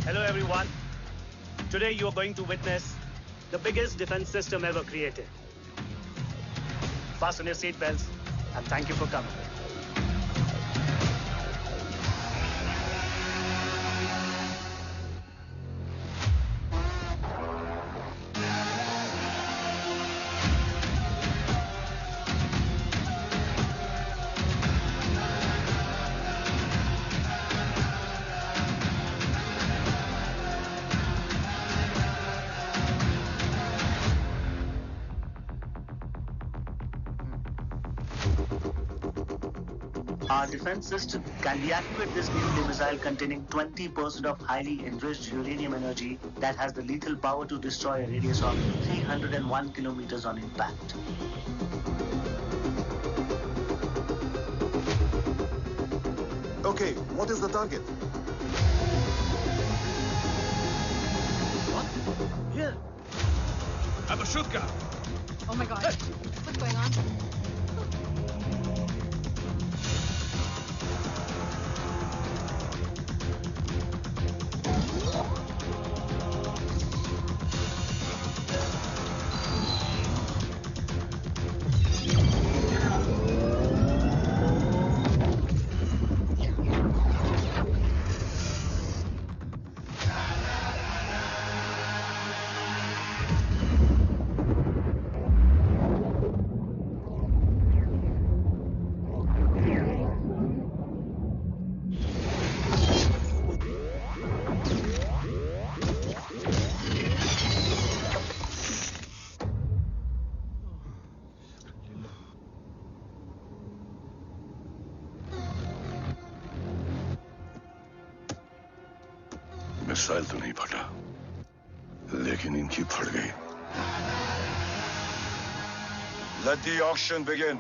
Hello everyone. Today you are going to witness the biggest defense system ever created. Fasten your seatbelts and thank you for coming. Our defense system can deactivate this nuclear missile containing 20% of highly enriched uranium energy that has the lethal power to destroy a radius of 301 kilometers on impact. Okay, what is the target? What? Here. I have a shotgun. Oh my god. What's going on? Missile तो नहीं फटा, लेकिन इनकी फट गई. Let the auction begin.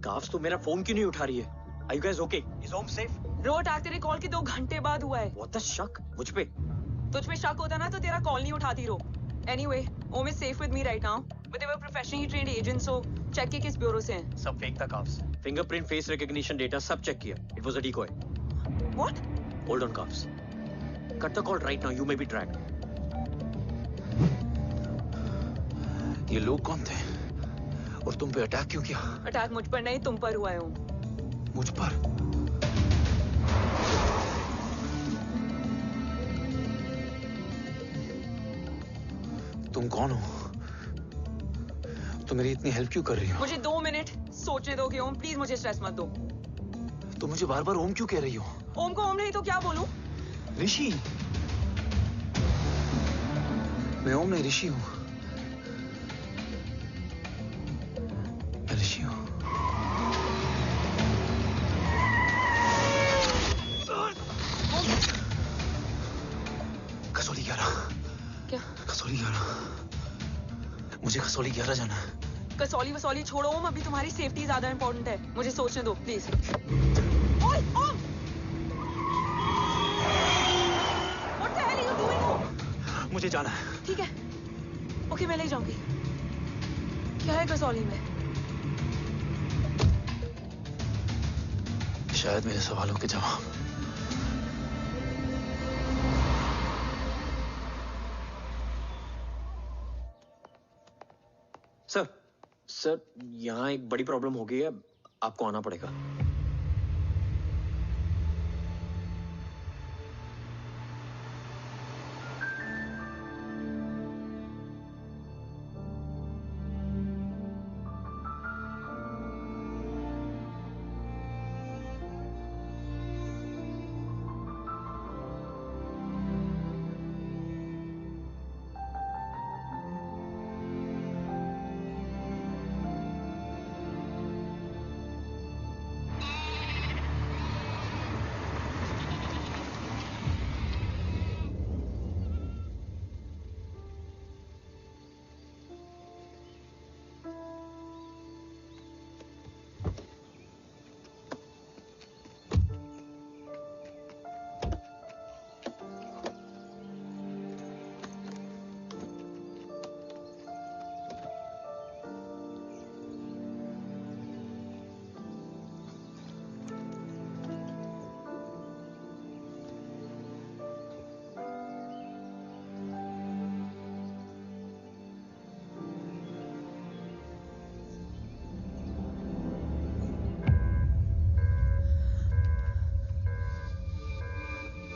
Carbs तो मेरा phone क्यों नहीं उठा रही है? Are you guys okay? Is Om safe? रो अटैक तेरे कॉल के 2 घंटे बाद हुआ है. What the शक? मुझ पे? तुझ पे शक होता ना तो तेरा कॉल नहीं उठाती रो. Anyway, Om is safe with me right now. But they were professionally trained agents, so check के किस ब्यूरो से हैं. सब फेक था carbs. Fingerprint, face recognition data सब check किया. It was a decoy. What? Hold on, Kaufs. Cut the call right now. You may be tracked. ये लोग कौन थे? और तुम पे अटैक क्यों किया? अटैक मुझ पर नहीं, तुम पर हुआ है ओम। मुझ पर? तुम कौन हो? तुम मेरी इतनी हेल्प क्यों कर रही हो? मुझे 2 मिनट सोचने दोगे ओम? प्लीज मुझे स्ट्रेस मत दो। तुम मुझे बार बार ओम क्यों कह रही हो? ओम को ओम नहीं तो क्या बोलूं? ऋषि। मैं ओम नहीं, ऋषि हूं। मैं ऋषि हूं। कसौली 11। क्या? कसौली 11। मुझे कसौली 11 जाना है। कसौली वसौली छोड़ो ओम, अभी तुम्हारी सेफ्टी ज्यादा इंपॉर्टेंट है। मुझे सोचने दो प्लीज। ओए ओम! What the hell are you doing, ओम? मुझे जाना है। ठीक है, ओके मैं ले जाऊंगी। क्या है कसौली में? शायद मेरे सवालों के जवाब। सर, यहाँ एक बड़ी प्रॉब्लम हो गई है, आपको आना पड़ेगा।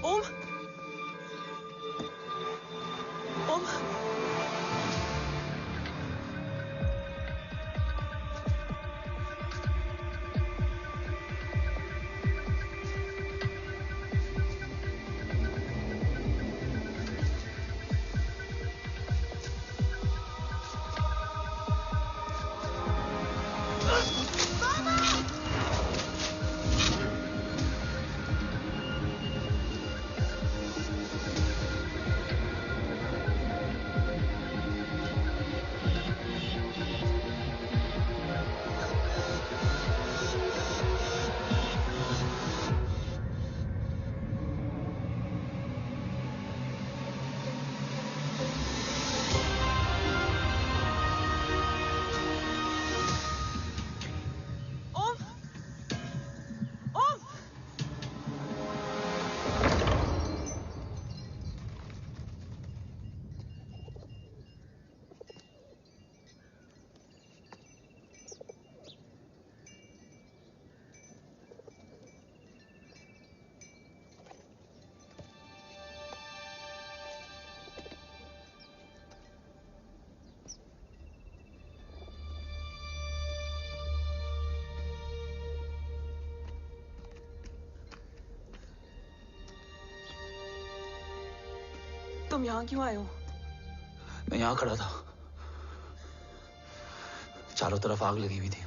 ओम! ओम! ओम! ओम! तुम यहाँ क्यों आए हो? मैं यहाँ खड़ा था, चारों तरफ आग लगी हुई थी।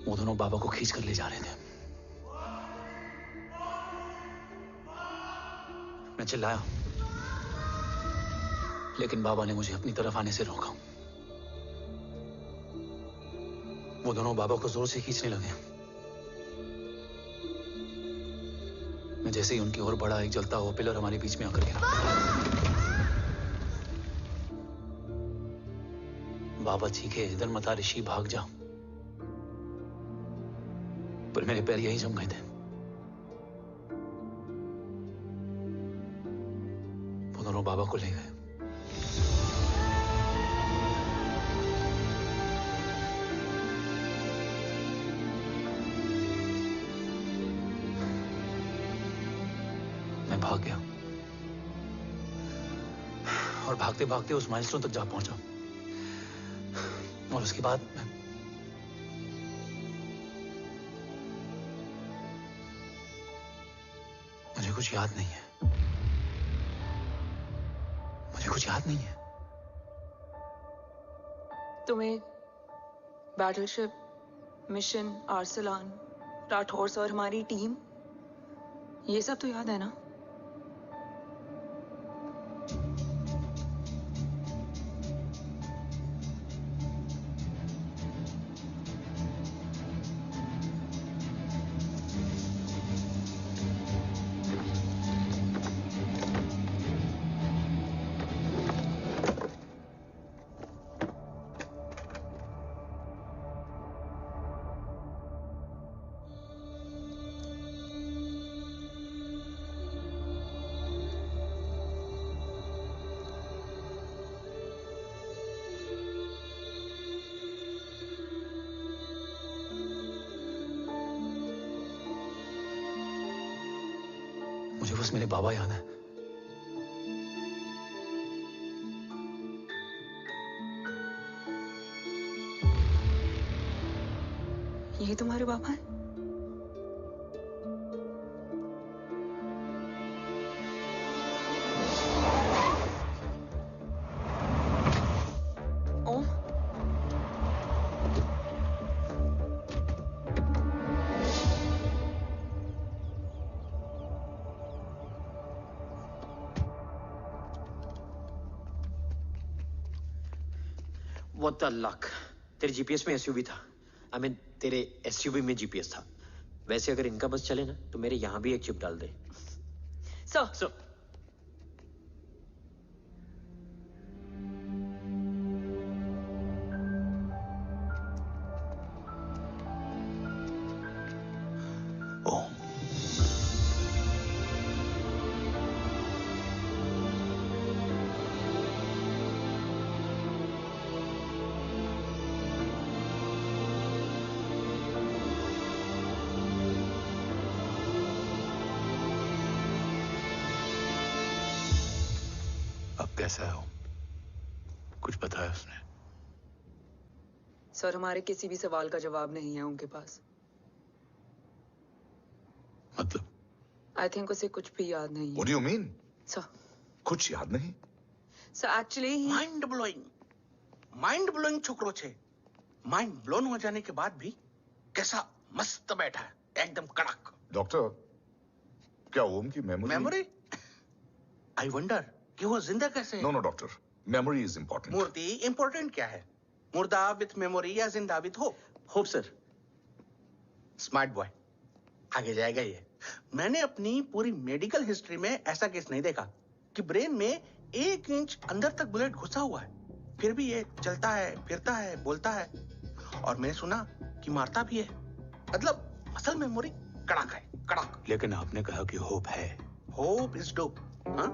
वो दोनों बाबा को खींच कर ले जा रहे थे। मैं चिल्लाया, लेकिन बाबा ने मुझे अपनी तरफ आने से रोका। वो दोनों बाबा को जोर से खींचने लगे। मैं जैसे ही उनकी ओर बढ़ा, एक जलता हुआ पिलर हमारे बीच में आकर गिरा। बाबा चीखे, इधर मत आ ऋषि, भाग जा। पर मेरे पैर यहीं जम गए थे। वो दोनों बाबा को ले गए। भाग गया और भागते भागते उस माइलस्टोन तक जा पहुंचा और उसके बाद मुझे कुछ याद नहीं है। मुझे कुछ याद नहीं है। तुम्हें बैटलशिप, मिशन, आर्सलान, राठौर और हमारी टीम, ये सब तो याद है ना? मुझे बस मेरे बाबा याद है। ये तुम्हारे पापा हैं? ओम? What the luck? तेरे जीपीएस में एसयूवी था। I mean, तेरे एसयूवी में जीपीएस था। वैसे अगर इनका बस चले ना तो मेरे यहाँ भी एक चिप डाल दे। सर, ओम, अब कैसा है ओम? कुछ पता है उसने? सर, हमारे किसी भी सवाल का जवाब नहीं है उनके पास। मतलब? आई थिंक उसे कुछ भी याद नहीं है। What do you mean? Sir, कुछ याद नहीं? सर एक्चुअली माइंड ब्लोइंग छोकरो छे। माइंड ब्लोन हो जाने के बाद भी कैसा मस्त बैठा है, एकदम कड़क। डॉक्टर, क्या ओम की मेमोरी? आई वंडर कि वो जिंदा कैसे है? No doctor, memory is important. मूर्ति इंपॉर्टेंट क्या है? मुर्दा विथ मेमोरी या जिंदा with hope? Hope sir. Smart boy, आगे जाएगा ये। मैंने अपनी पूरी मेडिकल हिस्ट्री में ऐसा केस नहीं देखा कि ब्रेन में 1 इंच अंदर तक बुलेट घुसा हुआ है, फिर भी ये चलता है, फिरता है, बोलता है, और मैंने सुना कि मारता भी है। मतलब असल मेमोरी कड़क है, कड़क। लेकिन आपने कहा कि होप है। Hope is dope. हाँ,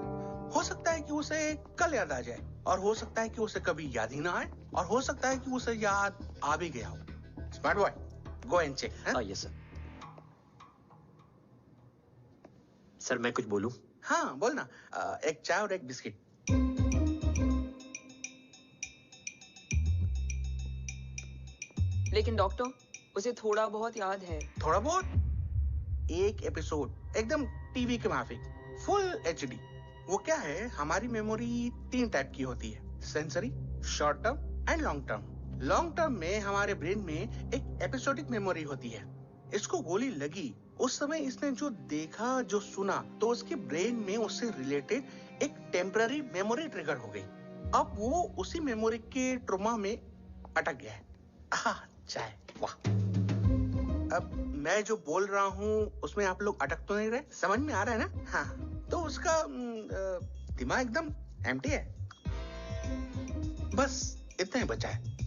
हो सकता है कि उसे कल याद आ जाए, और हो सकता है कि उसे कभी याद ही ना आए, और हो सकता है कि उसे याद आ भी गया हो। Smart boy, go and check. Yes sir. Sir मैं कुछ बोलूं? हाँ बोलना। एक चाय और एक बिस्किट। लेकिन डॉक्टर, उसे थोड़ा बहुत याद है। थोड़ा बहुत? एक एपिसोड एकदम टीवी के माफिक, फुल एचडी। वो क्या है, हमारी मेमोरी 3 टाइप की होती है, sensory, short term and long term. Long term में हमारे ब्रेन में एक एपिसोडिक मेमोरी होती है। इसको गोली लगी उस समय इसने जो देखा, जो सुना, तो उसके ब्रेन में उससे रिलेटेड एक टेम्पररी मेमोरी ट्रिगर हो गई। अब वो उसी मेमोरी के ट्रॉमा में अटक गया है। चाय, वाह। अब मैं जो बोल रहा हूँ उसमें आप लोग अटक तो नहीं रहे? समझ में आ रहा है ना? हाँ, तो उसका दिमाग एकदम एम्प्टी है। बस इतना ही बचा है।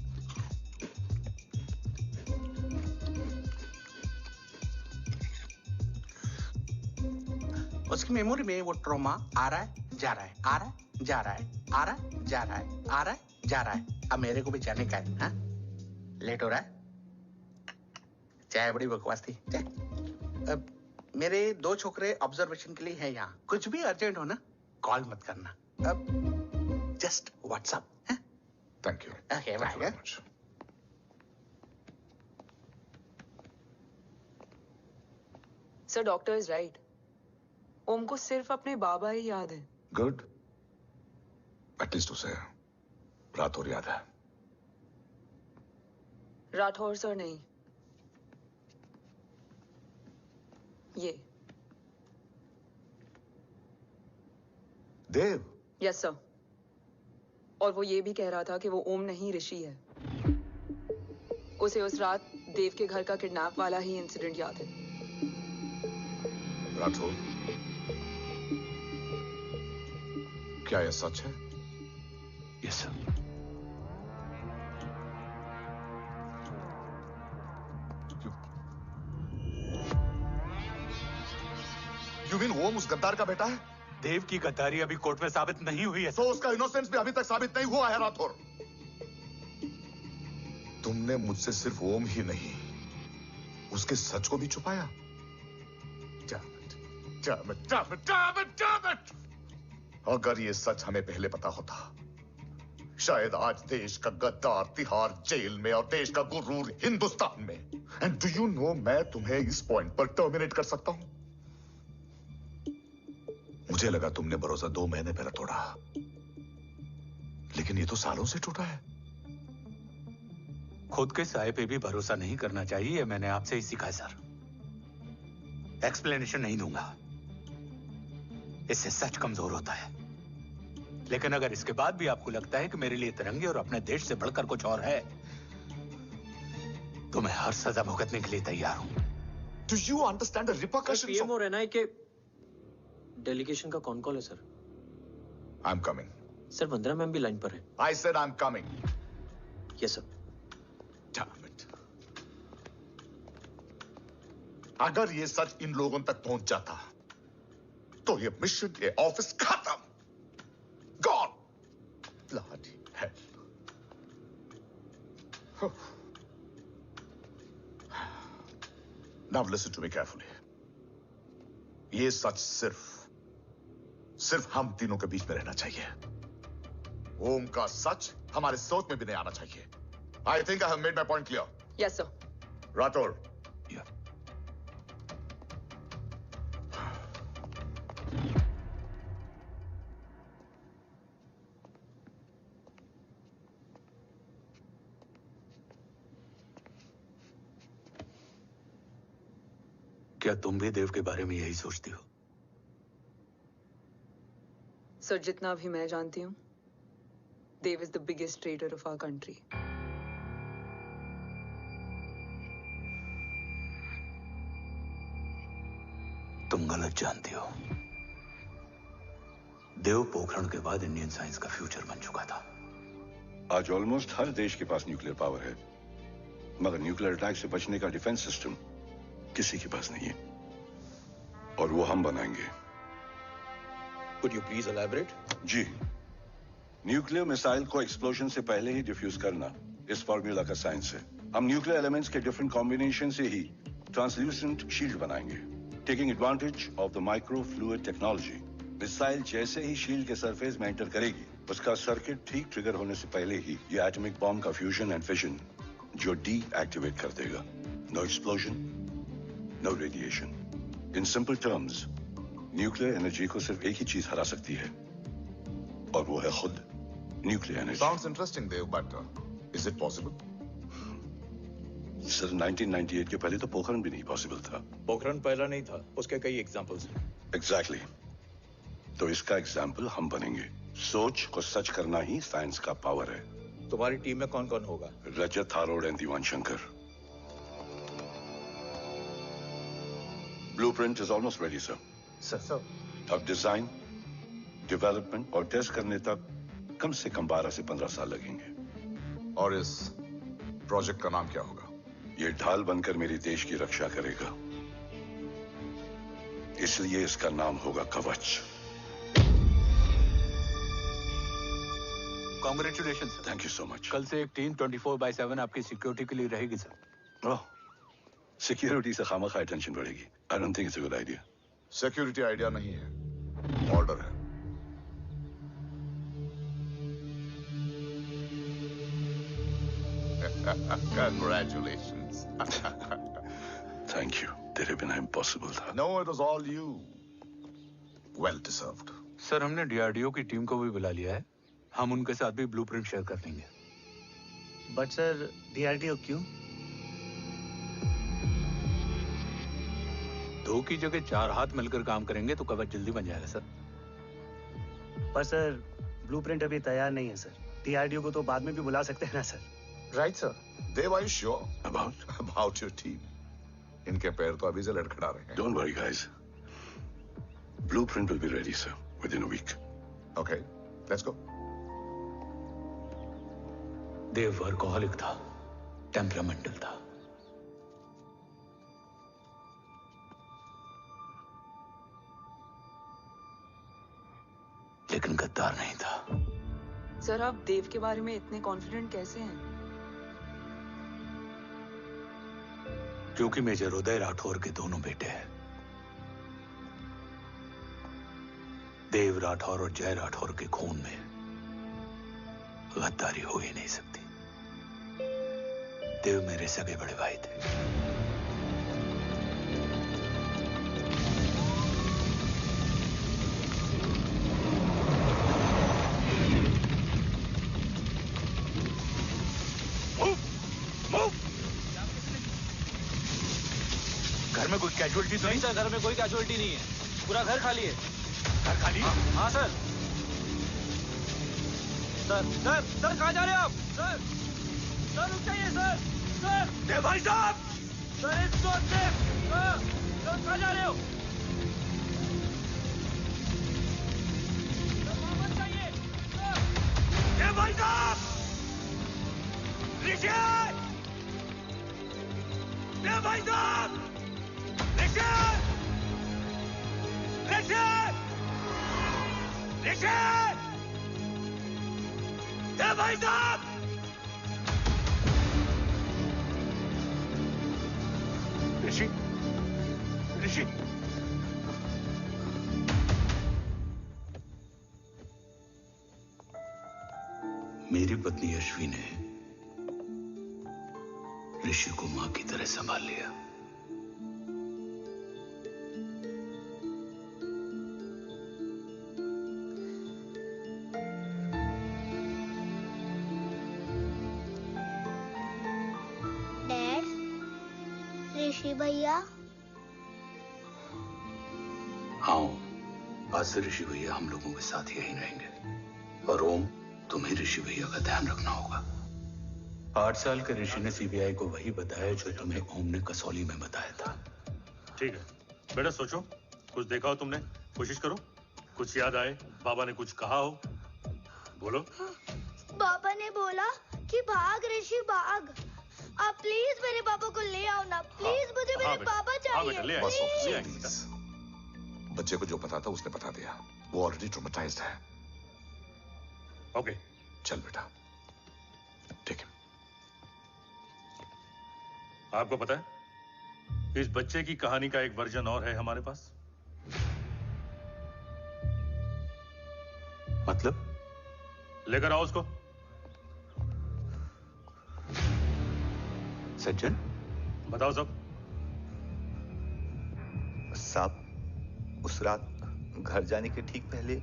उसकी मेमोरी में वो ट्रॉमा आ रहा है, जा रहा है, आ रहा है, जा रहा है, आ रहा है, जा रहा है, आ रहा है, जा रहा है। अब मेरे को भी जाने का है। हाँ, लेट हो रहा है। चाय बड़ी बकवास थी। अब मेरे 2 छोकरे ऑब्जर्वेशन के लिए हैं यहाँ। कुछ भी अर्जेंट हो ना, कॉल मत करना। अब just WhatsApp. Thank you. Okay bye. Sir doctor is right. Om को सिर्फ अपने बाबा ही याद है। गुड। एटलीस्ट उसे राठौर याद है। राठौर सर नहीं, ये देव। Yes sir. और वो ये भी कह रहा था कि वो ओम नहीं ऋषि है। उसे उस रात देव के घर का किडनैप वाला ही इंसिडेंट याद है। राठौर, क्या यह सच है? Yes sir. यू मीन ओम उस गद्दार का बेटा है? देव की गद्दारी अभी कोर्ट में साबित नहीं हुई है। तो उसका इनोसेंस भी अभी तक साबित नहीं हुआ है राठौर। तुमने मुझसे सिर्फ ओम ही नहीं, उसके सच को भी छुपाया। अगर ये सच हमें पहले पता होता, शायद आज देश का गद्दार तिहाड़ जेल में और देश का गुरूर हिंदुस्तान में। एंड डू यू नो, मैं तुम्हें इस पॉइंट पर टर्मिनेट कर सकता हूं। मुझे लगा तुमने भरोसा 2 महीने पहले तोड़ा, लेकिन ये तो सालों से टूटा है। खुद के साए पे भी भरोसा नहीं करना चाहिए, मैंने आपसे ही सीखा है सर। एक्सप्लेनेशन नहीं दूंगा, इससे सच कमजोर होता है। लेकिन अगर इसके बाद भी आपको लगता है कि मेरे लिए तिरंगे और अपने देश से बढ़कर कुछ और है, तो मैं हर सजा भुगतने के लिए तैयार हूं। Do you understand the repercussions? PM और एनआई के डेलीगेशन का कौन कॉल है sir? I'm coming. Sir Vandana ma'am भी लाइन पर है। I said I'm coming. Yes sir. Damn it. अगर ये सच इन लोगों तक पहुंच जाता, तो ये मिशन, ये ऑफिस खत्म। Gone. Bloody hell. Now listen to me carefully. ये सच सिर्फ हम तीनों के बीच में रहना चाहिए। ओम का सच हमारे सोच में भी नहीं आना चाहिए। I think I have made my point clear. Yes sir. Rathore, Yeah. क्या तुम भी देव के बारे में यही सोचती हो? सर जितना भी मैं जानती हूँ, Dev is the biggest trader of our country. तुम गलत जानती हो। देव पोखरण के बाद इंडियन साइंस का फ्यूचर बन चुका था। आज ऑलमोस्ट हर देश के पास न्यूक्लियर पावर है, मगर न्यूक्लियर अटैक से बचने का डिफेंस सिस्टम किसी के पास नहीं है, और वो हम बनाएंगे। Could you please elaborate? जी, न्यूक्लियर मिसाइल को एक्सप्लोजन से पहले ही डिफ्यूज करना इस फॉर्मूला का साइंस है। हम न्यूक्लियर एलिमेंट्स के डिफरेंट कॉम्बिनेशन से ही ट्रांसल्यूसेंट शील्ड बनाएंगे, taking advantage of the micro fluid technology. Missile जैसे ही शील्ड के सरफेस में एंटर करेगी, उसका सर्किट ठीक ट्रिगर होने से पहले ही ये एटॉमिक बॉम्ब का फ्यूजन एंड फिशन जो डीएक्टिवेट कर देगा। No explosion, no radiation. In simple terms, nuclear energy को सिर्फ एक ही चीज हरा सकती है, और वो है खुद nuclear energy. Sounds interesting, Dev, but is it possible? Sir 1998 के पहले तो पोखरण भी नहीं पॉसिबल था। पोखरण पहला नहीं था, उसके कई एग्जांपल्स हैं। एग्जैक्टली। तो इसका एग्जाम्पल हम बनेंगे। सोच को सच करना ही साइंस का पावर है। तुम्हारी टीम में कौन कौन होगा? रजत हारोड and Diwan Shankar. Blueprint is almost ready sir. Sir, अब डिजाइन, डेवलपमेंट और टेस्ट करने तक कम से कम 12 से 15 साल लगेंगे। और इस प्रोजेक्ट का नाम क्या होगा? ये ढाल बनकर मेरे देश की रक्षा करेगा, इसलिए इसका नाम होगा कवच। Congratulation thank you so much. कल से एक टीम 24/7 आपकी सिक्योरिटी के लिए रहेगी सर। ओह, सिक्योरिटी से खामखा टेंशन बढ़ेगी। I don't think it's a good idea. Security idea नहीं है, ऑर्डर है। Congratulations. Thank you. तेरे बिना इम्पॉसिबल था। No, it was all you. Well deserved. Sir हमने डीआरडीओ की टीम को भी बुला लिया है, हम उनके साथ भी ब्लूप्रिंट शेयर कर लेंगे। बट सर डीआरडीओ क्यों? 2 की जगह 4 हाथ मिलकर काम करेंगे तो कवच जल्दी बन जाएगा सर। पर सर ब्लूप्रिंट अभी तैयार नहीं है सर। डीआरडीओ को तो बाद में भी बुला सकते हैं ना sir. Right sir. Dev, are you sure about your team? इनके पैर तो अभी से लड़खड़ा रहे हैं। Don't worry, guys. Blueprint will be ready, sir, within a week. Okay, let's go. Dev workaholic था, टेम्परामेंटल था। लेकिन गद्दार नहीं था। सर आप देव के बारे में इतने कॉन्फिडेंट कैसे हैं? क्योंकि मेजर उदय राठौर के दोनों बेटे हैं। देव राठौर और जय राठौर के खून में गद्दारी हो ही नहीं सकती। देव मेरे सगे बड़े भाई थे। घर में कोई कैजुअलिटी तो नहीं? सर घर में कोई कैजुअलिटी नहीं है, पूरा घर खाली है। घर खाली? हाँ सर। सर सर सर कहाँ जा रहे हैं आप? सर सर रुक जाइए सर। सर देव भाई साहब! Sir it's not safe. Sir कहाँ जा रहे हो? सर वापस जाइए। सर देव भाई साहब! ऋषि! देव भाई साहब! ऋषि! ऋषि! ऋषि! देव भाई साहब! ऋषि! ऋषि! मेरी पत्नी अश्वी ने ऋषि को मां की तरह संभाल लिया। डैड, ऋषि भैया। हाँ, आज से ऋषि भैया हम लोगों के साथ यहीं रहेंगे। और ओम, तुम्हें ऋषि भैया का ध्यान रखना होगा। 8 साल के ऋषि ने सीबीआई को वही बताया जो तुम्हें ओम ने कसौली में बताया था। ठीक है बेटा, सोचो, कुछ देखा हो तुमने, कोशिश करो, कुछ याद आए, बाबा ने कुछ कहा हो, बोलो। पापा ने बोला कि भाग ऋषि भाग। आप प्लीज मेरे पापा को ले आओ ना, प्लीज। मुझे मेरे पापा चाहिए। ले प्लीज। बच्चे को जो पता था उसने बता दिया, वो ऑलरेडी ट्रॉमेटाइज्ड है। ओके चल बेटा, ठीक है। आपको पता है इस बच्चे की कहानी का एक वर्जन और है हमारे पास। मतलब? लेकर आओ उसको। सज्जन, बताओ सब। साहब, उस रात घर जाने के ठीक पहले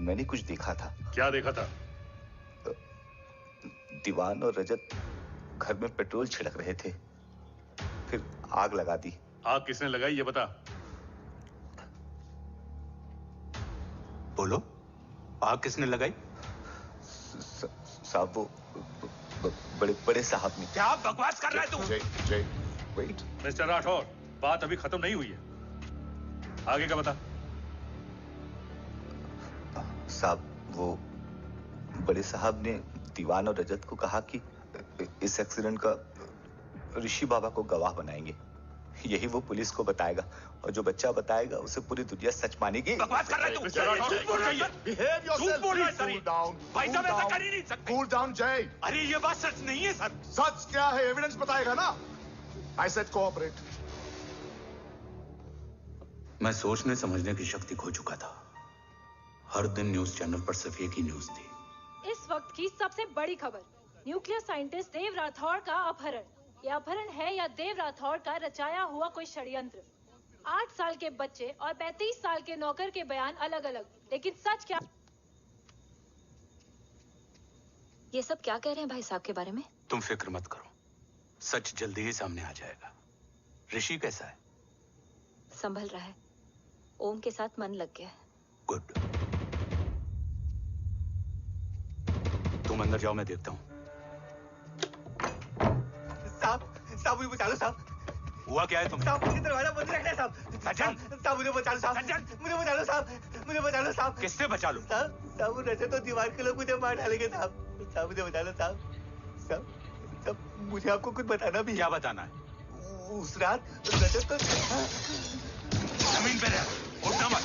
मैंने कुछ देखा था। क्या देखा था? दीवान और रजत घर में पेट्रोल छिड़क रहे थे, फिर आग लगा दी। आग किसने लगाई ये बता। बोलो, आग किसने लगाई? साहब वो बड़े बड़े साहब ने। क्या बकवास कर रहा है तू? जय, वेट। मिस्टर राठौर, बात अभी खत्म नहीं हुई है, आगे का बता। साहब वो बड़े साहब ने दीवान और रजत को कहा कि इस एक्सीडेंट का ऋषि बाबा को गवाह बनाएंगे। यही वो पुलिस को बताएगा, और जो बच्चा बताएगा उसे पूरी दुनिया सच मानेगी। बकवास कर रहा है तू? झूठ बोल रही है। Behave yourself. झूठ बोल रहा है सर। Cool down. भाई साहब ऐसा कर ही नहीं सकते। Cool down, जय। अरे ये बात सच नहीं है सर। सच क्या है? एविडेंस बताएगा ना। I said cooperate. मैं सोचने समझने की शक्ति खो चुका था। हर दिन न्यूज चैनल पर सिर्फ एक ही न्यूज थी। इस वक्त की सबसे बड़ी खबर, न्यूक्लियर साइंटिस्ट देव राठौड़ का अपहरण। यह अपहरण है या देव राठौड़ का रचाया हुआ कोई षड्यंत्र। 8 साल के बच्चे और 35 साल के नौकर के बयान अलग अलग, लेकिन सच क्या? ये सब क्या कह रहे हैं भाई साहब के बारे में? तुम फिक्र मत करो, सच जल्दी ही सामने आ जाएगा। ऋषि कैसा है? संभल रहा है। ओम के साथ मन लग गया है। गुड। तुम अंदर जाओ, मैं देखता हूँ। साहब मुझे बचा लो साहब। हुआ क्या है तुम? साहब मुझे दरवाजा बंद रखना है साहब। सज्जन, साहब मुझे बचा लो साहब। सज्जन मुझे बचा लो साहब। मुझे बचा लो साहब। किससे बचा लो? साहब रजत तो दीवार के लोग मुझे मार डालेंगे साहब। साहब मुझे बचा लो साहब। साहब मुझे आपको कुछ बताना भी। क्या बताना है? उस रात रजत तो जमीन पे रह, उठना मत।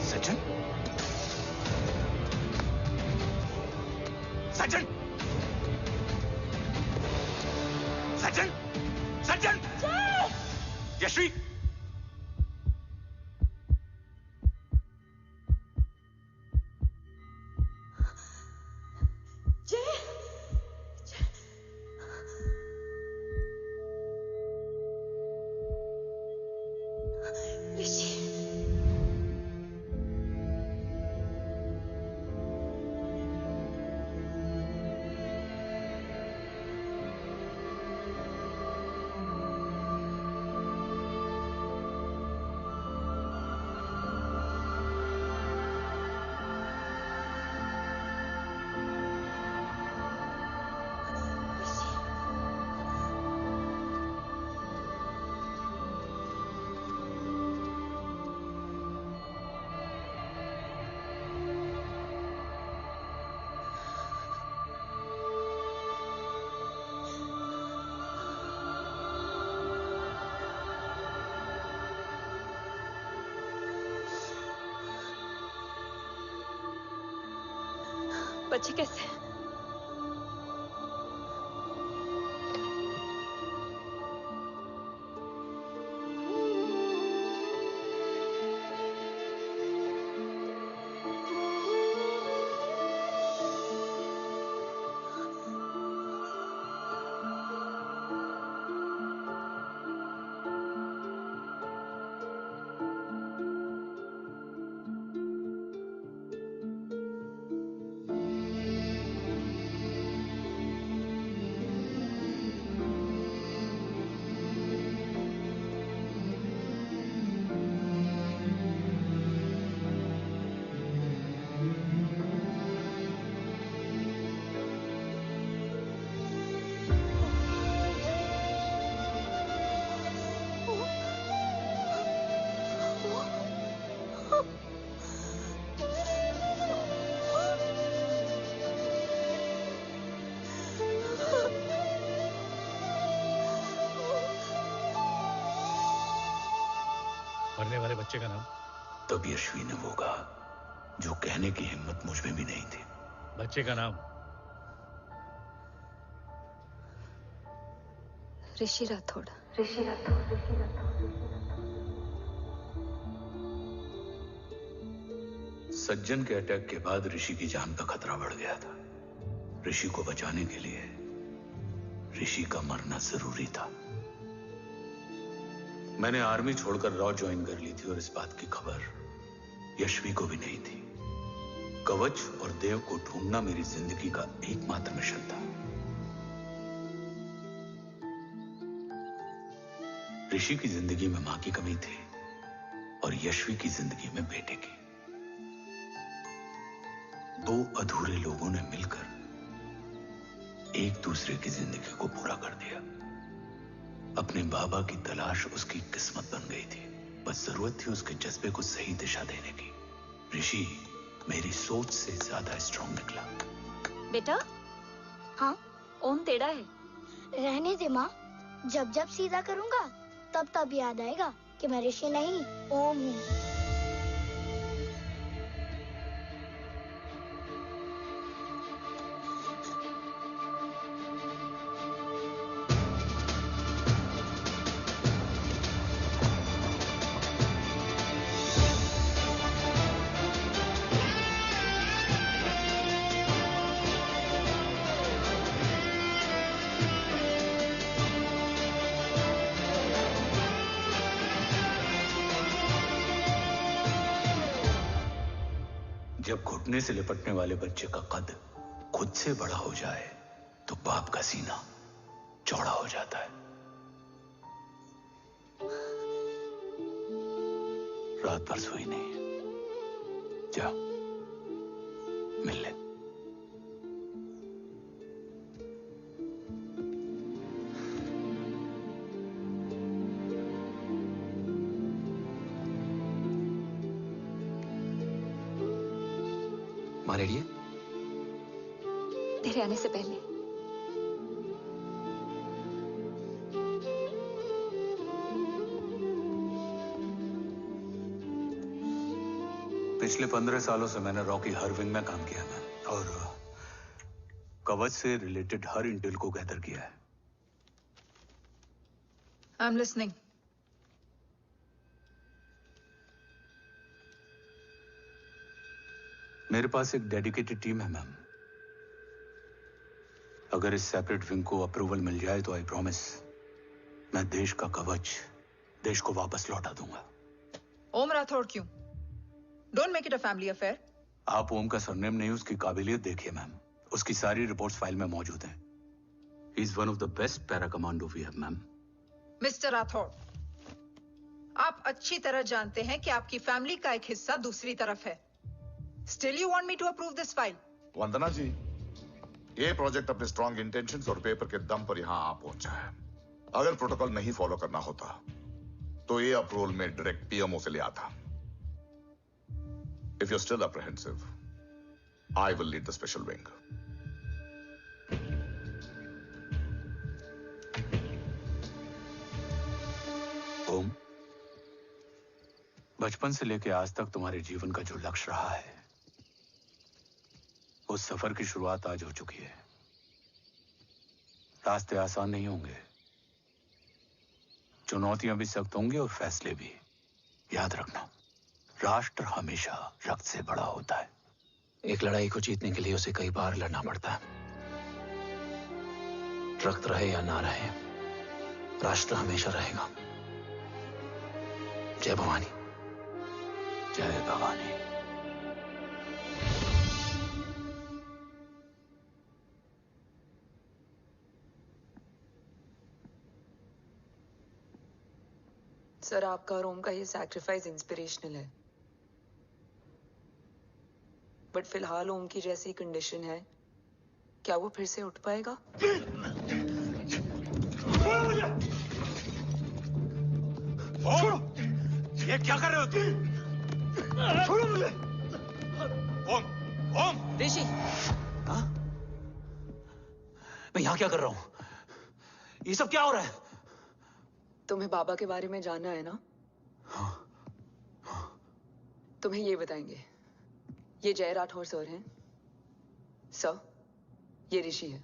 सज्जन, सज्जन, सज्जन, सज्जन, यश्वी, बच्चे कैसे हैं? मरने वाले बच्चे का नाम? तब यश्वी ने वो कहा जो कहने की हिम्मत मुझ में भी नहीं थी। बच्चे का नाम? ऋषि राठौड़। सज्जन के अटैक के बाद ऋषि की जान का खतरा बढ़ गया था। ऋषि को बचाने के लिए ऋषि का मरना जरूरी था। मैंने आर्मी छोड़कर रॉ ज्वाइन कर ली थी और इस बात की खबर यश्वी को भी नहीं थी। कवच और देव को ढूंढना मेरी जिंदगी का एकमात्र मिशन था। ऋषि की जिंदगी में मां की कमी थी और यश्वी की जिंदगी में बेटे की। दो अधूरे लोगों ने मिलकर एक दूसरे की जिंदगी को पूरा कर दिया। अपने बाबा की तलाश उसकी किस्मत बन गई थी। बस जरूरत थी उसके जज्बे को सही दिशा देने की। ऋषि मेरी सोच से ज्यादा स्ट्रांग निकला। बेटा, हाँ ओम टेढ़ा है। रहने दे माँ, जब जब सीधा करूंगा तब तब याद आएगा कि मैं ऋषि नहीं ओम हूँ। जब घुटने से लिपटने वाले बच्चे का कद खुद से बड़ा हो जाए तो बाप का सीना चौड़ा हो जाता है। रात भर सोई नहीं है, जा मिल ले। माँ रेडी है? तेरे आने से पहले। पिछले 15 सालों से मैंने रॉकी हर विंग में काम किया है और कवच से रिलेटेड हर इंटेल को गैदर किया है। I am listening. मेरे पास एक डेडिकेटेड टीम है मैम। अगर इस सेपरेट विंग को अप्रूवल मिल जाए तो आई प्रॉमिस मैं देश का कवच देश को वापस लौटा दूंगा। ओम राठौड़ क्यों? Don't make it a family affair. आप ओम का सरनेम नहीं, उसकी काबिलियत देखिए मैम। उसकी सारी रिपोर्ट्स फाइल में मौजूद हैं। He is one of the best para commando we have ma'am. Mister Rathod, आप अच्छी तरह जानते हैं कि आपकी फैमिली का एक हिस्सा दूसरी तरफ है। Still you want me to approve this file? वंदना जी, ये प्रोजेक्ट अपने स्ट्रॉन्ग इंटेंशंस और पेपर के दम पर यहां आ पहुंचा है। अगर प्रोटोकॉल नहीं फॉलो करना होता तो ये अप्रूवल में डायरेक्ट पीएमओ से ले आता। If you're still apprehensive, I will lead the special wing. ओम, बचपन से लेकर आज तक तुम्हारे जीवन का जो लक्ष्य रहा है, उस सफर की शुरुआत आज हो चुकी है। रास्ते आसान नहीं होंगे, चुनौतियां भी सख्त होंगी और फैसले भी। याद रखना, राष्ट्र हमेशा रक्त से बड़ा होता है। एक लड़ाई को जीतने के लिए उसे कई बार लड़ना पड़ता है। रक्त रहे या ना रहे, राष्ट्र हमेशा रहेगा। जय भवानी। जय भवानी। सर, आपका और ओम का ये सैक्रिफाइस इंस्पिरेशनल है, बट फिलहाल ओम की जैसी कंडीशन है, क्या वो फिर से उठ पाएगा? छोड़ो! ये क्या कर रहे हो तुम? छोड़ो मुझे! ओम! ओम! ऋषि! हाँ? मैं यहाँ क्या कर रहा हूँ? ये सब क्या हो रहा है? तुम्हें बाबा के बारे में जानना है ना? तुम्हें ये बताएंगे। ये जय राठौर सर हैं। सर, ये ऋषि है।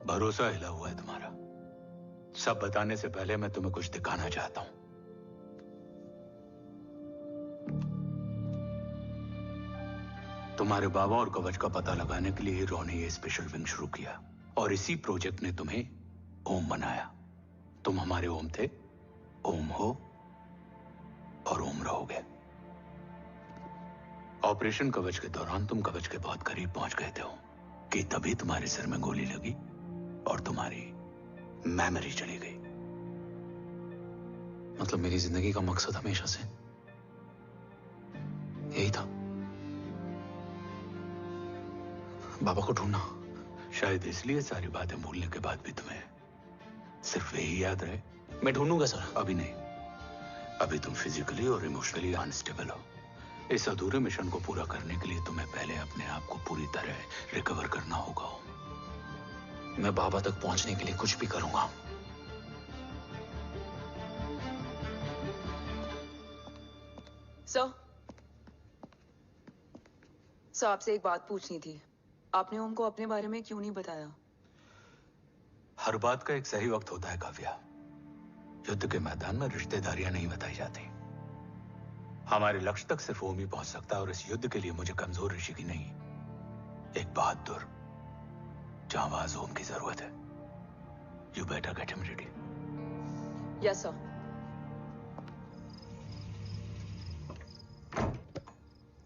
भरोसा हिला हुआ है तुम्हारा। सब बताने से पहले मैं तुम्हें कुछ दिखाना चाहता हूं। तुम्हारे बाबा और कवच का पता लगाने के लिए रॉ ने ये स्पेशल विंग शुरू किया और इसी प्रोजेक्ट ने तुम्हें ओम बनाया। तुम हमारे ओम थे, ओम हो और ओम रहोगे। ऑपरेशन कवच के दौरान तुम कवच के बहुत करीब पहुंच गए थे कि तभी तुम्हारे सिर में गोली लगी और तुम्हारी मेमोरी चली गई। मतलब मेरी जिंदगी का मकसद हमेशा से यही था, बाबा को ढूंढना। शायद इसलिए सारी बातें भूलने के बाद भी तुम्हें सिर्फ यही याद रहे। मैं ढूंढूंगा सर। अभी नहीं, अभी तुम फिजिकली और इमोशनली अनस्टेबल हो। इस अधूरे मिशन को पूरा करने के लिए तुम्हें पहले अपने आप को पूरी तरह रिकवर करना होगा। मैं बाबा तक पहुंचने के लिए कुछ भी करूंगा। सर, आपसे एक बात पूछनी थी। आपने ओम को अपने बारे में क्यों नहीं बताया? हर बात का एक सही वक्त होता है काव्या। युद्ध के मैदान में रिश्तेदारियां नहीं बताई जाती। हमारे लक्ष्य तक सिर्फ ओम ही पहुंच सकता है और इस युद्ध के लिए मुझे कमजोर ऋषि की नहीं, एक बहादुर जांबाज ओम की जरूरत है। You better get him ready. Yes sir.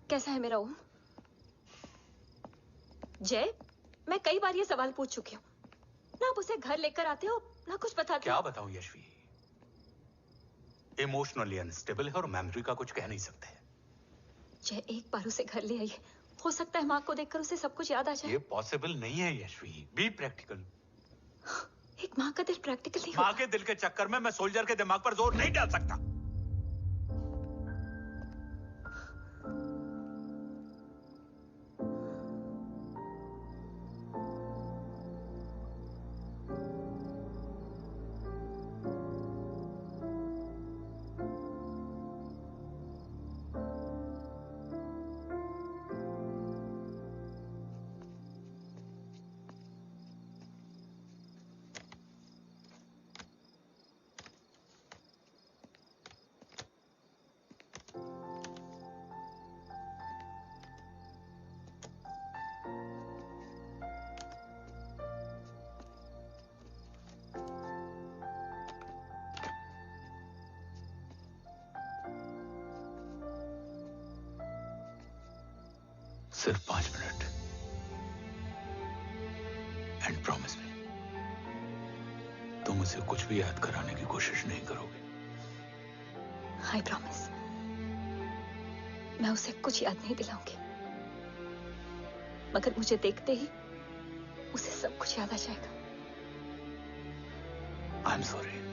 कैसा है मेरा ओम? जय, मैं कई बार ये सवाल पूछ चुकी हूँ। ना आप उसे घर लेकर आते हो, ना कुछ बताते क्या हो। बताऊं यशवी, इमोशनली अनस्टेबल है और मेमोरी का कुछ कह नहीं सकते। जय, एक बार उसे घर ले आइए, हो सकता है माँ को देखकर उसे सब कुछ याद आ जाए। ये पॉसिबल नहीं है यशवी, बी प्रैक्टिकल। एक माँ का दिल प्रैक्टिकल नहीं माँ के दिल के चक्कर में मैं सोल्जर के दिमाग पर जोर नहीं डाल सकता। सिर्फ 5 मिनट एंड प्रॉमिस मी, तुम उसे कुछ भी याद कराने की कोशिश नहीं करोगे। आई प्रॉमिस, मैं उसे कुछ याद नहीं दिलाऊंगी, मगर मुझे देखते ही उसे सब कुछ याद आ जाएगा। I am sorry.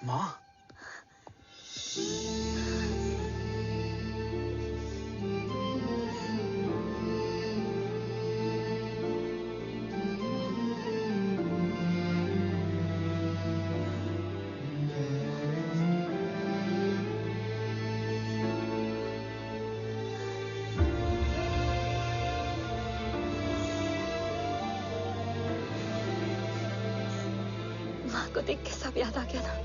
माँ, माँ को देख के सब याद आ गया ना।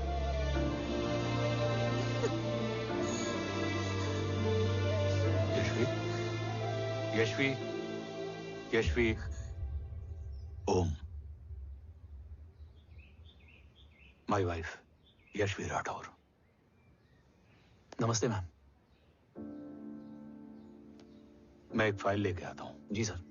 Yashvi, Yashvi, Om, my wife Yashvi Rathore. नमस्ते मैम। मैं एक फाइल लेके आता हूं। जी सर।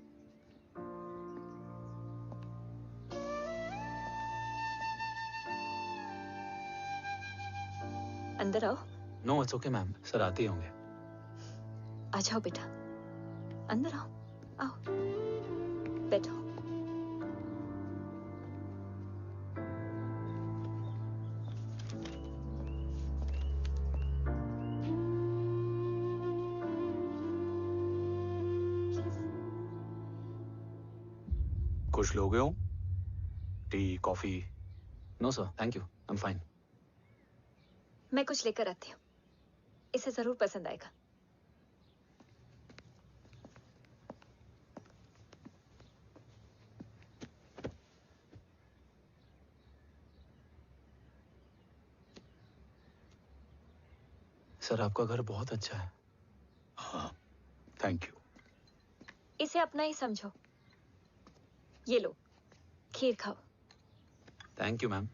अंदर आओ। No it's okay ma'am, sir आते ही होंगे। आ जाओ बेटा, अंदर आओ, आओ, बैठो। कुछ लोगे हो? Tea, coffee? No sir, thank you, I am fine. मैं कुछ लेकर आती हूँ, इसे जरूर पसंद आएगा। सर आपका घर बहुत अच्छा है। हाँ, थैंक यू। इसे अपना ही समझो। ये लो, खीर खाओ। Thank you ma'am.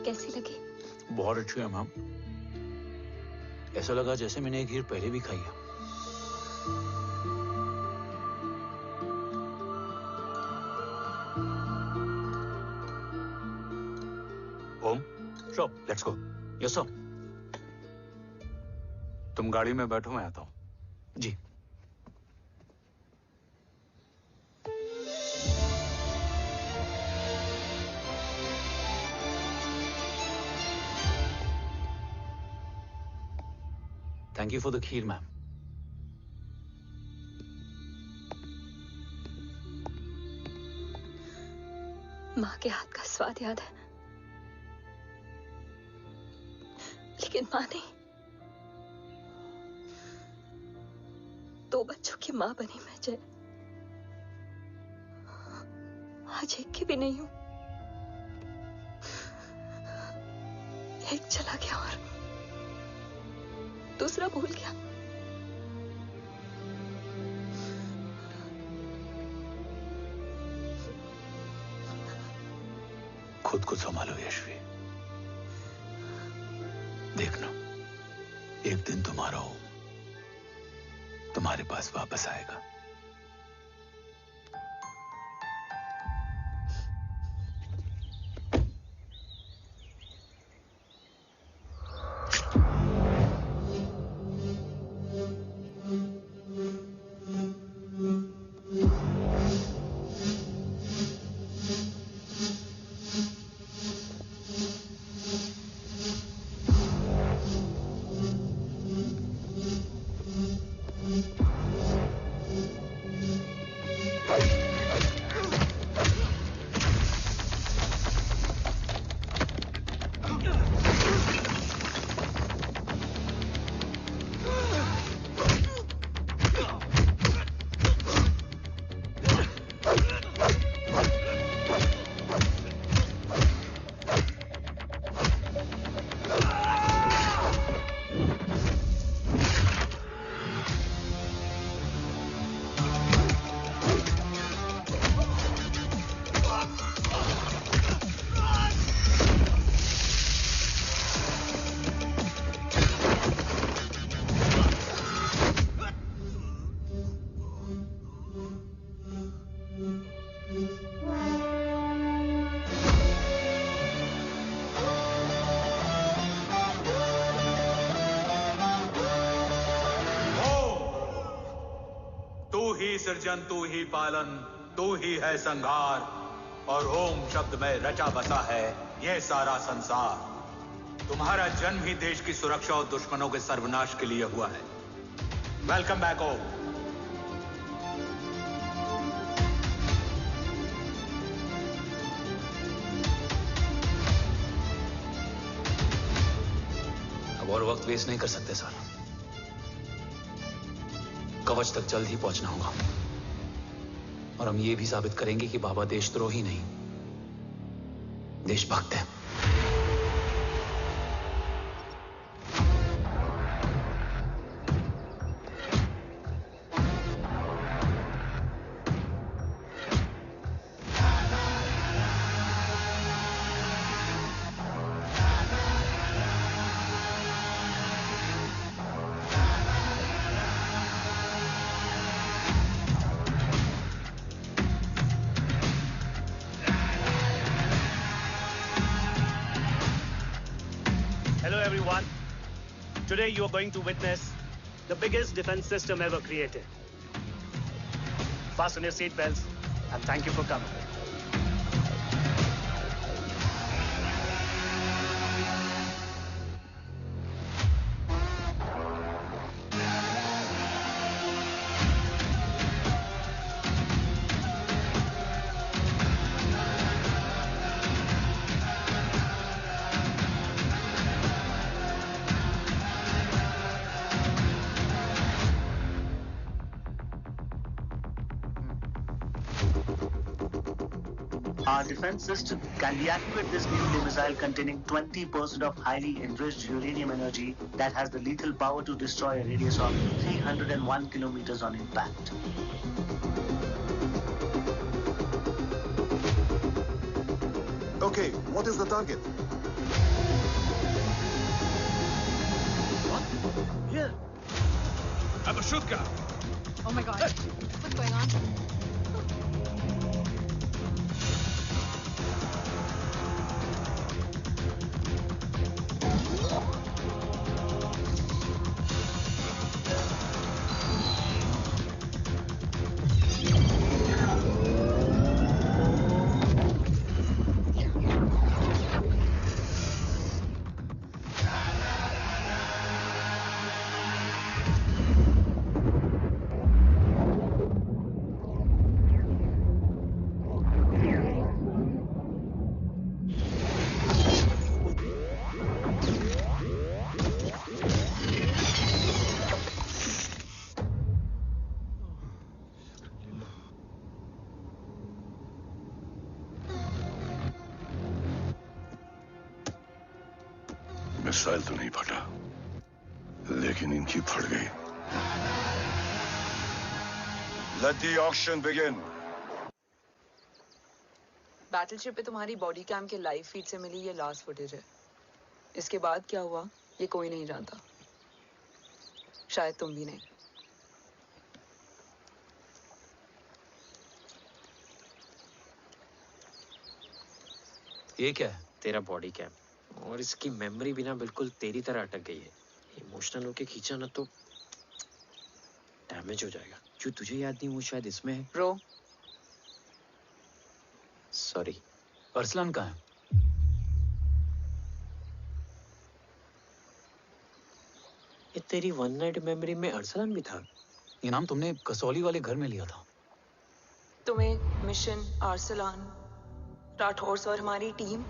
कैसी लगी? बहुत अच्छी है मैम। ऐसा लगा जैसे मैंने एक खीर पहले भी खाई है। Om, sure, let's go. Yes sir. तुम गाड़ी में बैठो, मैं आता हूं। जी। Thank you for the kheer, ma'am. माँ के हाथ का स्वाद याद है, लेकिन माँ नहीं। 2 बच्चों की माँ बनी मैं जय। आज एक की भी नहीं हूं। एक चला गया और दूसरा भूल गया। खुद को संभालो यशवी। देखना, एक दिन तुम्हारा हो तुम्हारे पास वापस आएगा। सृजन तू ही पालन, तू ही है संहार, और ओम शब्द में रचा बसा है यह सारा संसार। तुम्हारा जन्म ही देश की सुरक्षा और दुश्मनों के सर्वनाश के लिए हुआ है। वेलकम बैक ओम। अब और वक्त वेस्ट नहीं कर सकते सर। कवच तक जल्द ही पहुंचना होगा और हम ये भी साबित करेंगे कि बाबा देशद्रोही नहीं, देशभक्त है। Today you are going to witness the biggest defense system ever created. Fasten your seat belts and thank you for coming. Our defense system can deactivate this nuclear missile containing 20% of highly enriched uranium energy that has the lethal power to destroy a radius of 301 kilometers on impact. Okay, what is the target? What? Here. Abashutka. Oh my god. What's going on? Missile तो नहीं फटा, लेकिन इनकी फट गई। Let the auction begin. Battleship पे तुम्हारी body cam के लाइव फीड से मिली ये लास्ट फुटेज है। इसके बाद क्या हुआ ये कोई नहीं जानता, शायद तुम भी नहीं। ये क्या है? तेरा बॉडी कैम, और इसकी मेमोरी भी ना बिल्कुल तेरी तरह अटक गई है। इमोशनल होके खींचा ना तो डैमेज हो जाएगा। जो तुझे याद नहीं वो शायद इसमें है। Bro sorry. अरसलान कहाँ है? ये तेरी वन नाइट मेमोरी में अरसलान भी था? ये नाम तुमने कसौली वाले घर में लिया था। तुम्हें मिशन अरसलान राठौर और हमारी टीम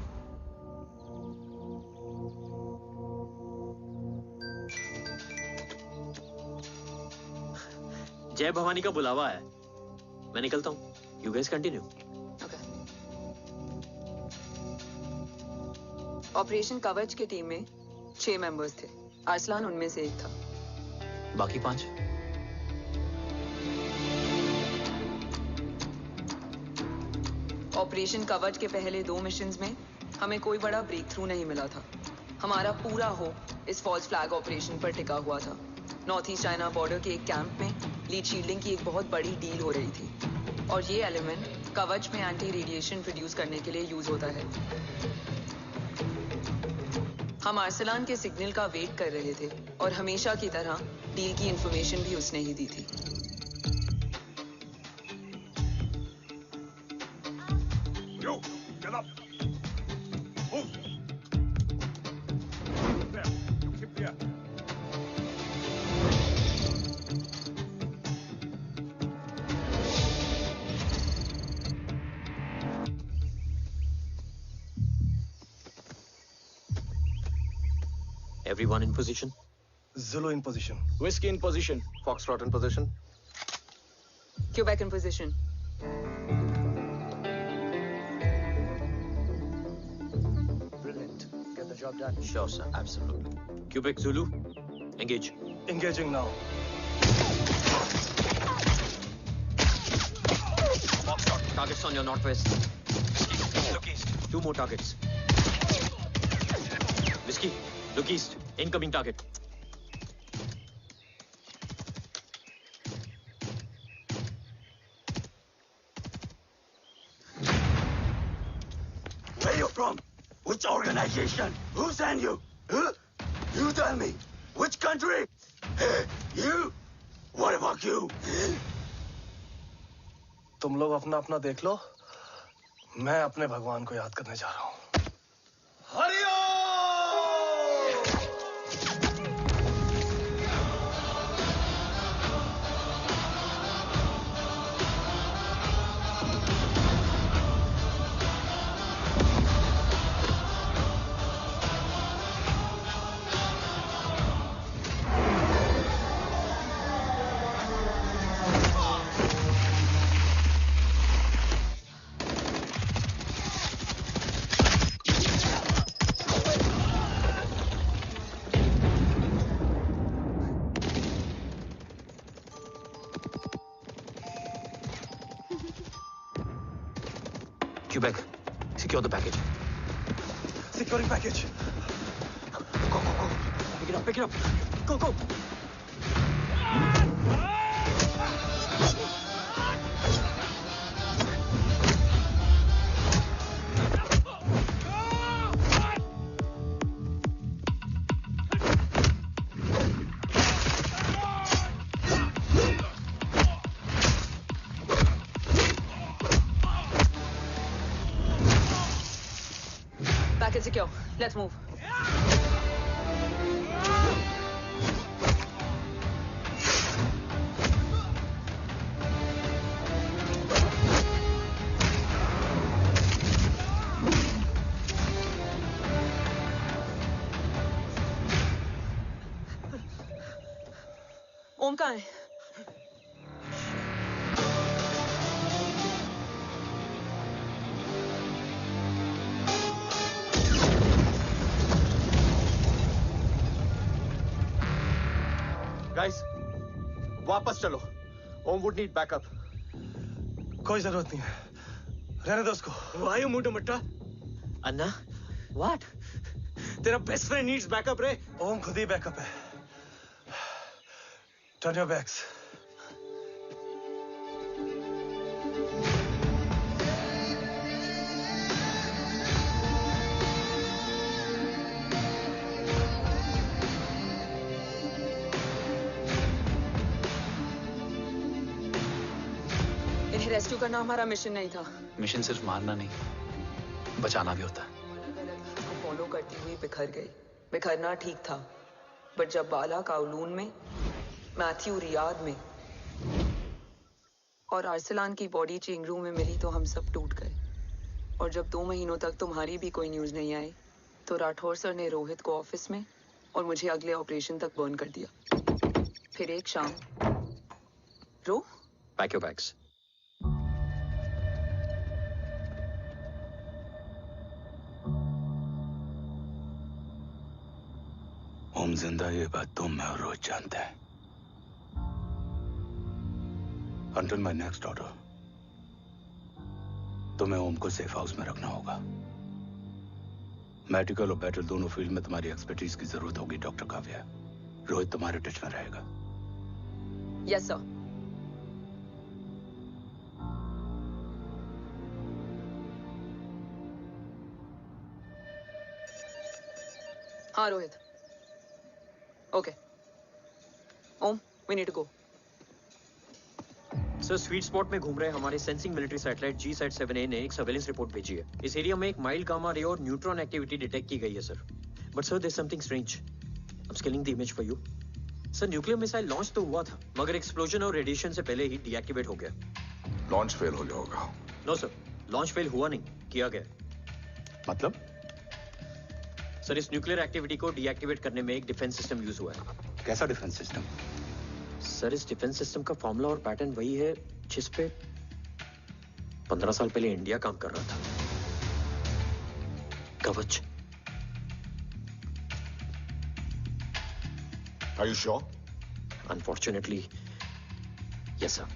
जय भवानी का बुलावा है, मैं निकलता हूँ। You guys continue. ऑपरेशन कवच की टीम में 6 मेंबर्स थे, अरसलान उनमें से एक था। बाकी 5? ऑपरेशन कवच के पहले 2 मिशंस में हमें कोई बड़ा ब्रेक थ्रू नहीं मिला था। हमारा पूरा होप इस फॉल्स फ्लैग ऑपरेशन पर टिका हुआ था। नॉर्थ ईस्ट चाइना बॉर्डर के एक कैंप में लीड शील्डिंग की एक बहुत बड़ी डील हो रही थी, और ये एलिमेंट कवच में एंटी रेडिएशन प्रोड्यूस करने के लिए यूज होता है। हम अरसलान के सिग्नल का वेट कर रहे थे, और हमेशा की तरह डील की इंफॉर्मेशन भी उसने ही दी थी। Yo, get up. Move. There. You keep there. Everyone in position? Zulu in position. Whiskey in position. Foxtrot in position. Quebec in position. Brilliant. Get the job done. Sure, sir. Absolutely. Quebec Zulu, engage. Engaging now. Foxtrot, targets on your northwest. Look east. 2 more targets. Whiskey, look east. Incoming target. Where you from? Which organization? Who sent you? Huh? You tell me. Which country? Hey, you? What about you? तुम लोग अपना अपना देख लो, मैं अपने भगवान को याद करने जा रहा हूँ। Quebec, secure the package. Securing package. Go, go, go. Pick it up, pick it up. Go, go. Package secure. Let's move. ओम कहाँ है? गाइस, वापस चलो। Om would need backup. कोई जरूरत नहीं है, रहने दो उसको। Why you मुंडो मट्टा? अन्ना, what? तेरा बेस्ट फ्रेंड नीड्स बैकअप रे। ओम खुद ही बैकअप है। Turn your backs. इन्हें रेस्क्यू करना हमारा मिशन नहीं था। मिशन सिर्फ मारना नहीं, बचाना भी होता है। को फॉलो करती हुई बिखर गई। बिखरना ठीक था, बट जब बाला काउलून में, मैथ्यू रियाद में और आर्सलान की बॉडी चेंज रूम में मिली तो हम सब टूट गए। और जब 2 महीनों तक तुम्हारी भी कोई न्यूज नहीं आई तो राठौर सर ने रोहित को ऑफिस में और मुझे अगले ऑपरेशन तक बर्न कर दिया। फिर एक शाम रो पैक योर बैग्स। ओम जिंदा, ये बात तुम मैं और रोहित जानते हैं। Until my next order, तुम्हें ओम को सेफ हाउस में रखना होगा। मेडिकल और बैटल दोनों फील्ड में तुम्हारी एक्सपर्टीज की जरूरत होगी डॉक्टर काव्या। रोहित तुम्हारे टच में रहेगा। Yes sir. हाँ Rohit. Okay Om, we need to go. Sir, sweet spot में घूम रहे हमारे सेंसिंग मिलिट्री सैटेलाइट G-SAT-7A ने एक सर्वेलेंस रिपोर्ट भेजी है। इस एरिया में एक माइल्ड गामा रे और न्यूट्रॉन एक्टिविटी डिटेक्ट की गई है sir. But sir, there is something strange. I am scaling the image for you. Sir, nuclear missile launch तो हुआ था, मगर एक्सप्लोजन और रेडिएशन से पहले ही डीएक्टिवेट हो गया। लॉन्च फेल हो गया होगा। नो सर, लॉन्च फेल हुआ नहीं, किया गया। मतलब? सर, इस न्यूक्लियर एक्टिविटी को डीएक्टिवेट करने में एक डिफेंस सिस्टम यूज हुआ है। कैसा डिफेंस सिस्टम? सर, इस डिफेंस सिस्टम का फॉर्मूला और पैटर्न वही है जिस पे 15 साल पहले इंडिया काम कर रहा था। कवच। Are you sure? Unfortunately, yes sir.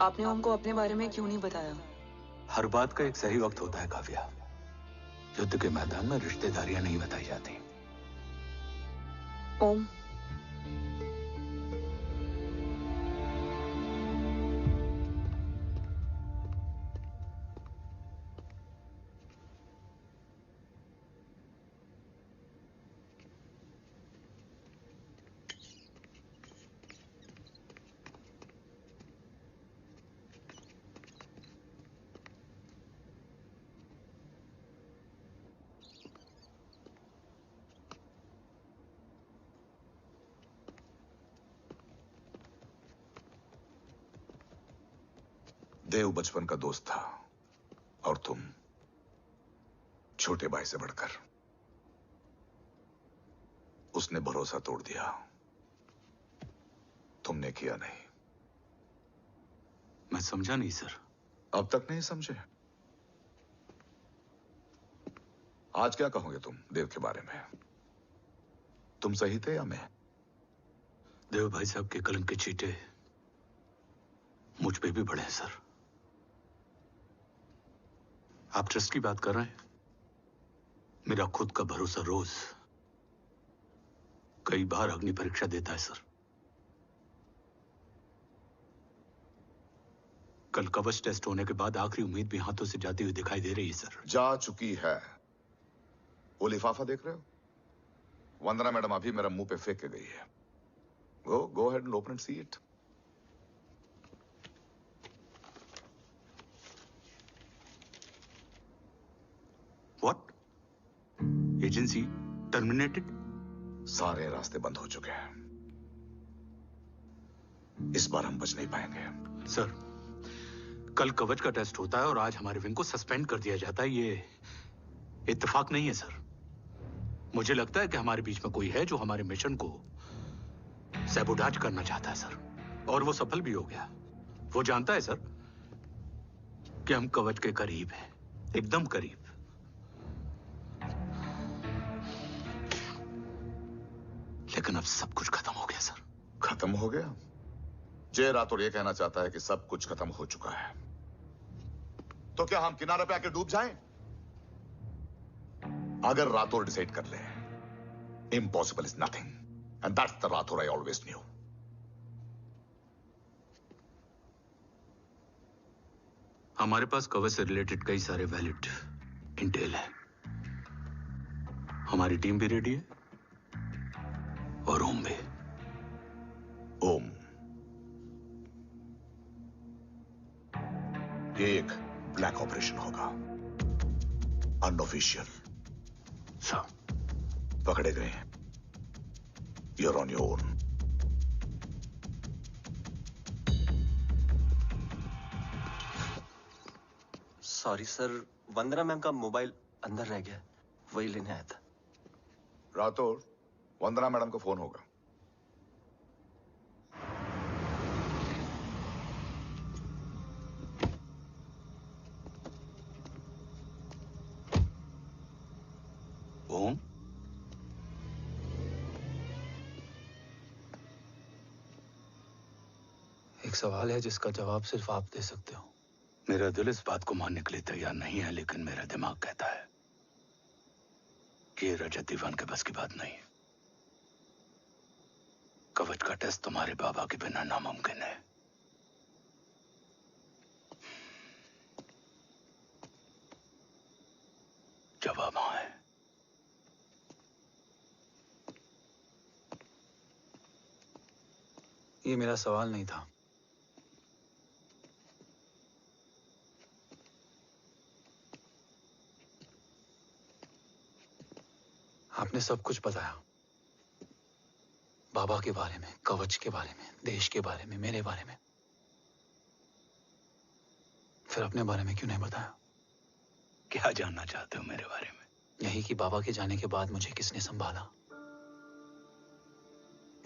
आपने ओम को अपने बारे में क्यों नहीं बताया? हर बात का एक सही वक्त होता है काव्या। युद्ध के मैदान में रिश्तेदारियां नहीं बताई जाती। ओम, देव बचपन का दोस्त था और तुम छोटे भाई से बढ़कर। उसने भरोसा तोड़ दिया, तुमने किया नहीं। मैं समझा नहीं सर। अब तक नहीं समझे? आज क्या कहोगे तुम देव के बारे में? तुम सही थे या मैं? देव भाई साहब के कलंक के चीटे मुझ पे भी बड़े हैं सर। आप ट्रस्ट की बात कर रहे हैं? मेरा खुद का भरोसा रोज कई बार अग्नि परीक्षा देता है सर। कल कवच टेस्ट होने के बाद आखिरी उम्मीद भी हाथों से जाती हुई दिखाई दे रही है सर। जा चुकी है। वो लिफाफा देख रहे हो? वंदना मैडम अभी मेरा मुंह पे फेंक के गई है। Go ahead and open and see it. What? Agency terminated? सारे रास्ते बंद हो चुके हैं। इस बार हम बच नहीं पाएंगे। सर, कल कवच का टेस्ट होता है और आज हमारे विंग को सस्पेंड कर दिया जाता है। ये इत्तेफाक नहीं है सर। मुझे लगता है कि हमारे बीच में कोई है जो हमारे मिशन को सैबोटाज करना चाहता है सर, और वो सफल भी हो गया। वो जानता है सर कि हम कवच के करीब हैं, एकदम करीब। लेकिन अब सब कुछ खत्म हो गया सर। खत्म हो गया? जय राठौर ये कहना चाहता है कि सब कुछ खत्म हो चुका है। तो क्या हम किनारे पे आके डूब जाएं? अगर राठौर डिसाइड कर ले, impossible is nothing, and that's the Rathore I always new. हमारे पास कवच से रिलेटेड कई सारे वैलिड इंटेल है। हमारी टीम भी रेडी है और ओम भी। ओम, ये एक ब्लैक ऑपरेशन होगा, अनऑफिशियल। सर, पकड़े गए हैं। You're on your own. Sorry sir, Vandana ma'am का मोबाइल अंदर रह गया, वही लेने आया था। राठौर, वंदना मैडम को फोन होगा। ओम, एक सवाल है जिसका जवाब सिर्फ आप दे सकते हो। मेरा दिल इस बात को मानने के लिए तैयार नहीं है, लेकिन मेरा दिमाग कहता है कि ये रजत दीवान के बस की बात नहीं है। कवच का टेस्ट तुम्हारे बाबा के बिना नामुमकिन है। जवाब हाँ है। ये मेरा सवाल नहीं था। आपने सब कुछ बताया, बाबा के बारे में, कवच के बारे में, देश के बारे में, मेरे बारे में। फिर अपने बारे में क्यों नहीं बताया? क्या जानना चाहते हो मेरे बारे में? यही कि बाबा के जाने के बाद मुझे किसने संभाला?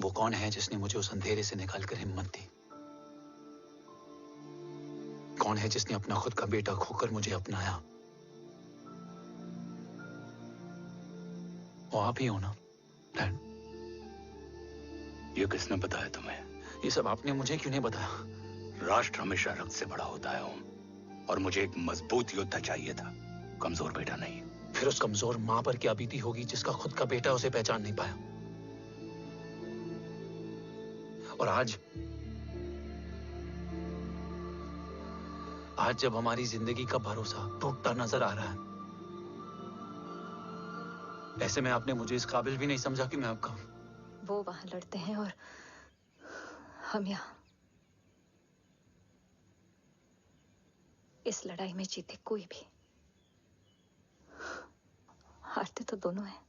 वो कौन है जिसने मुझे उस अंधेरे से निकालकर हिम्मत दी? कौन है जिसने अपना खुद का बेटा खोकर मुझे अपनाया? वो आप ही हो ना, डैड? ये किसने बताया तुम्हें? ये सब आपने मुझे क्यों नहीं बताया? राष्ट्र हमेशा रक्त से बड़ा होता है ओम, और मुझे एक मजबूत योद्धा चाहिए था, कमजोर बेटा नहीं। फिर उस कमजोर मां पर क्या बीती होगी जिसका खुद का बेटा उसे पहचान नहीं पाया? और आज जब हमारी जिंदगी का भरोसा टूटता नजर आ रहा है, ऐसे में आपने मुझे इस काबिल भी नहीं समझा कि मैं आपका। वो वहां लड़ते हैं और हम यहाँ। इस लड़ाई में जीते कोई भी, हारते तो दोनों हैं।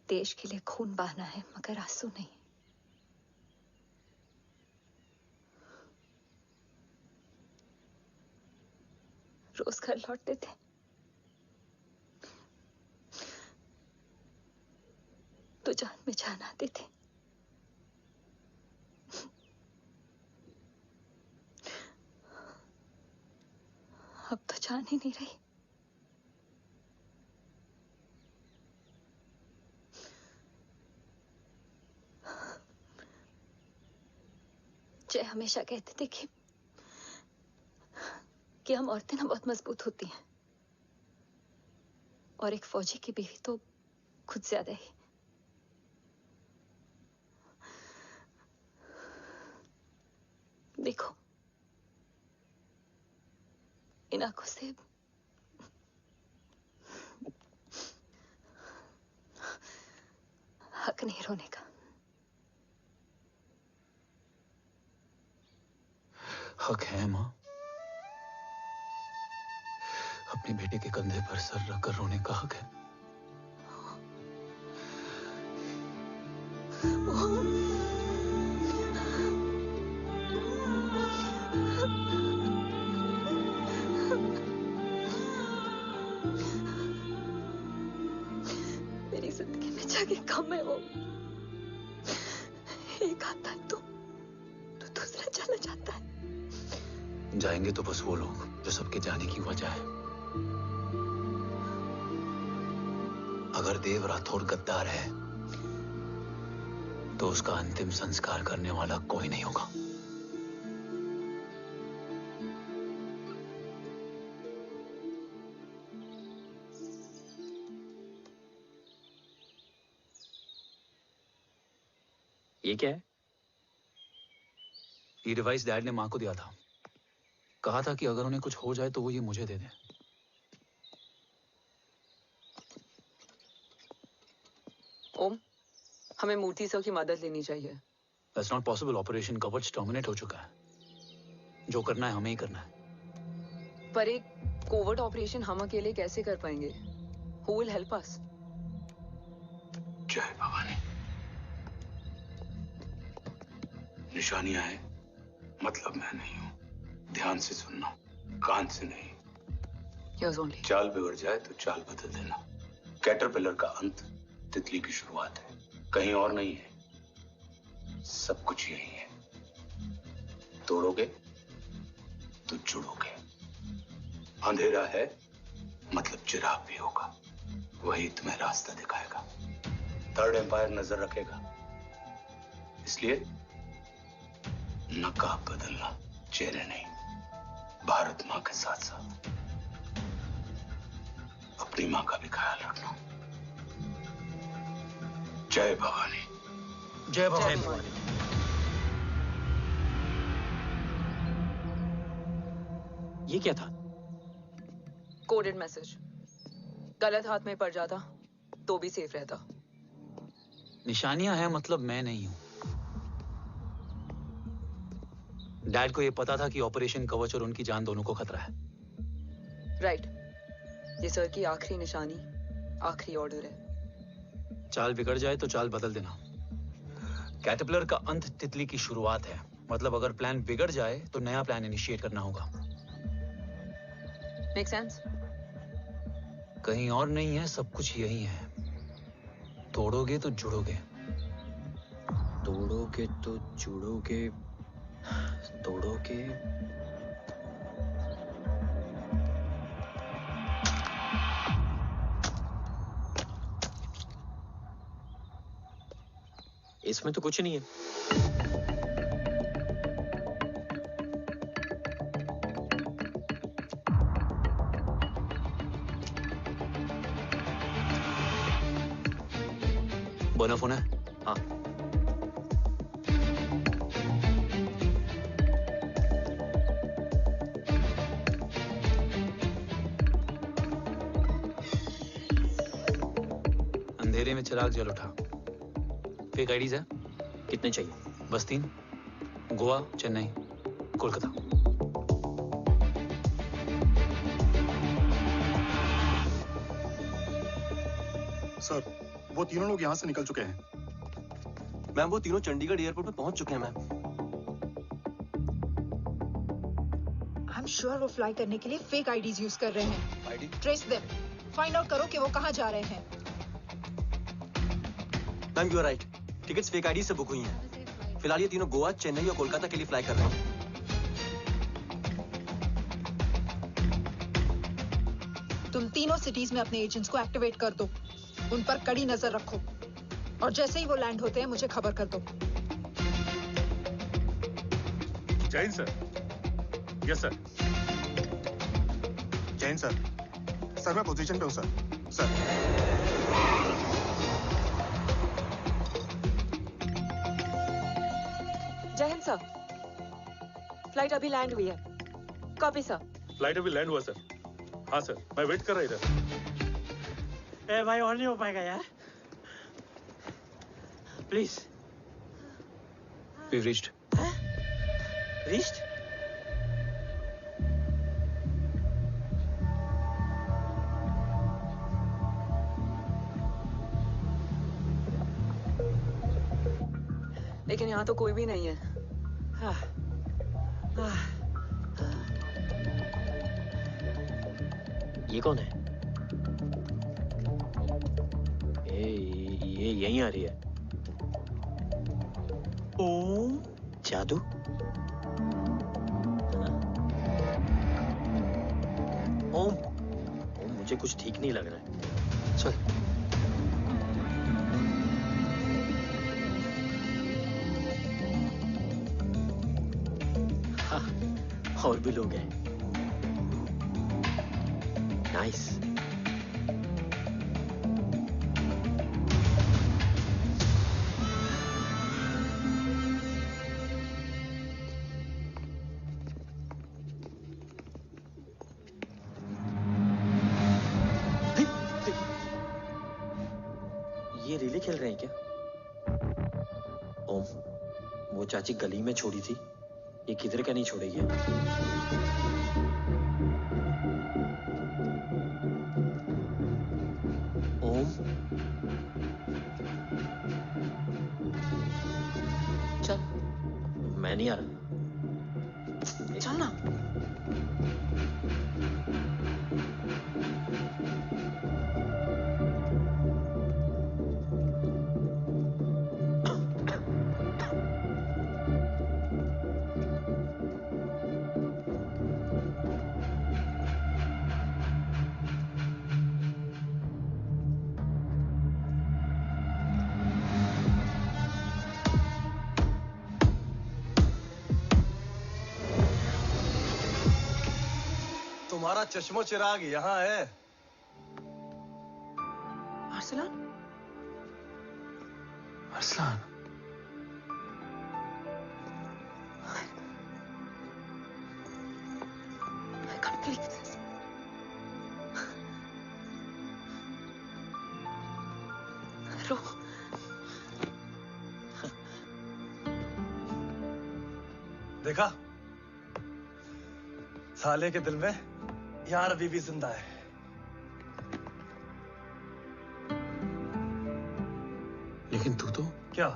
देश के लिए खून बहाना है, मगर आंसू नहीं। रोज घर लौटते थे, तो जान में जान आती थी। अब तो जान ही नहीं रही। जय हमेशा कहते थे कि हम औरतें ना बहुत मजबूत होती हैं, और एक फौजी की बीवी तो खुद ज्यादा ही। देखो, इन आंखों से हक नहीं रोने का। हक है माँ, अपने बेटे के कंधे पर सर रखकर रोने का हक है। मेरी जिंदगी में जगह कम है वो। एक आता है तो दूसरा चला जाता है। जाएंगे तो बस वो लोग जो सबके जाने की वजह है। अगर देव राठौर गद्दार है तो उसका अंतिम संस्कार करने वाला कोई नहीं होगा। ये क्या है? ये डिवाइस डैड ने मां को दिया था। कहा था कि अगर उन्हें कुछ हो जाए तो वो ये मुझे दे दें। ओम, हमें मूर्ति सर की मदद लेनी चाहिए। That's not possible. ऑपरेशन कवच टर्मिनेट हो चुका है। जो करना है हमें ही करना है। पर एक कोवर्ट ऑपरेशन हम अकेले कैसे कर पाएंगे? Who will help us? जय भवानी। निशानियां है, मतलब मैं नहीं हूं। ध्यान से सुनना, कान से नहीं। Yes, only. चाल बिगड़ जाए तो चाल बदल देना। कैटरपिलर का अंत तितली की शुरुआत है, कहीं और नहीं है। सब कुछ यही है। तोड़ोगे तो जुड़ोगे। अंधेरा है मतलब चिराग भी होगा, वही तुम्हें रास्ता दिखाएगा। थर्ड एम्पायर नजर रखेगा, इसलिए नकाब बदलना, चेहरे नहीं। भारत माँ के साथ साथ अपनी माँ का भी ख्याल रखना। जय भवानी। जय भवानी। ये क्या था? Coded message. गलत हाथ में पड़ जाता तो भी सेफ रहता। निशानियां हैं मतलब मैं नहीं हूं। डैड को यह पता था कि ऑपरेशन कवच और उनकी जान दोनों को खतरा है। राइट। ये सर की आखिरी निशानी, आखिरी ऑर्डर है। चाल बिगड़ जाए तो चाल बदल देना। कैटरपिलर का अंत तितली की शुरुआत है, मतलब अगर प्लान बिगड़ जाए तो नया प्लान इनिशिएट करना होगा। Make sense? कहीं और नहीं है, सब कुछ यही है। तोड़ोगे तो जुड़ोगे। तोड़ोगे तो जुड़ोगे। तोड़ोगे। इसमें तो कुछ नहीं है। बोना फोन है? हाँ। अंधेरे में चिराग जल उठा। फेक आईडीज है? कितने चाहिए? बस 3। गोवा, चेन्नई, कोलकाता। सर, वो तीनों लोग यहाँ से निकल चुके हैं। मैम, वो तीनों चंडीगढ़ एयरपोर्ट पे पहुंच चुके हैं मैम। आई एम श्योर वो फ्लाई करने के लिए फेक आईडीज यूज कर रहे हैं। ID? Trace them, find out करो कि वो कहाँ जा रहे हैं। Ma'am, you are right. Tickets fake ID से बुक हुई हैं। फिलहाल ये तीनों गोवा, चेन्नई और कोलकाता के लिए फ्लाई कर रहे हैं। तुम तीनों सिटीज में अपने एजेंट्स को एक्टिवेट कर दो। उन पर कड़ी नजर रखो और जैसे ही वो लैंड होते हैं मुझे खबर कर दो। Jain sir. Yes sir. Jain sir. Sir मैं पोजीशन पे हूँ सर। सर। जय हिंद सर। फ्लाइट अभी लैंड हुई है। Copy sir. फ्लाइट अभी लैंड हुआ सर। हाँ सर, मैं वेट कर रहा इधर। ए भाई, और नहीं हो पाएगा यार, प्लीज। We've reached. Reached? लेकिन यहाँ तो कोई भी नहीं है। ये कौन है? ये यहीं आ रही है। ओम जादू। ओम मुझे कुछ ठीक नहीं लग रहा है। चल। और भी लोग हैं। नाइस। ये रिले खेल रहे हैं क्या? ओम, वो चाची गली में छोड़ी थी, ये किधर का नहीं छोड़ेगी। ओम, चल। मैं नहीं आ रहा। चल ना। तुम्हारा चश्मो चिराग यहाँ है। Arsalan? Arsalan, I can't believe this. रो। देखा, साले के दिल में यार अभी भी जिंदा है। लेकिन तू तो क्या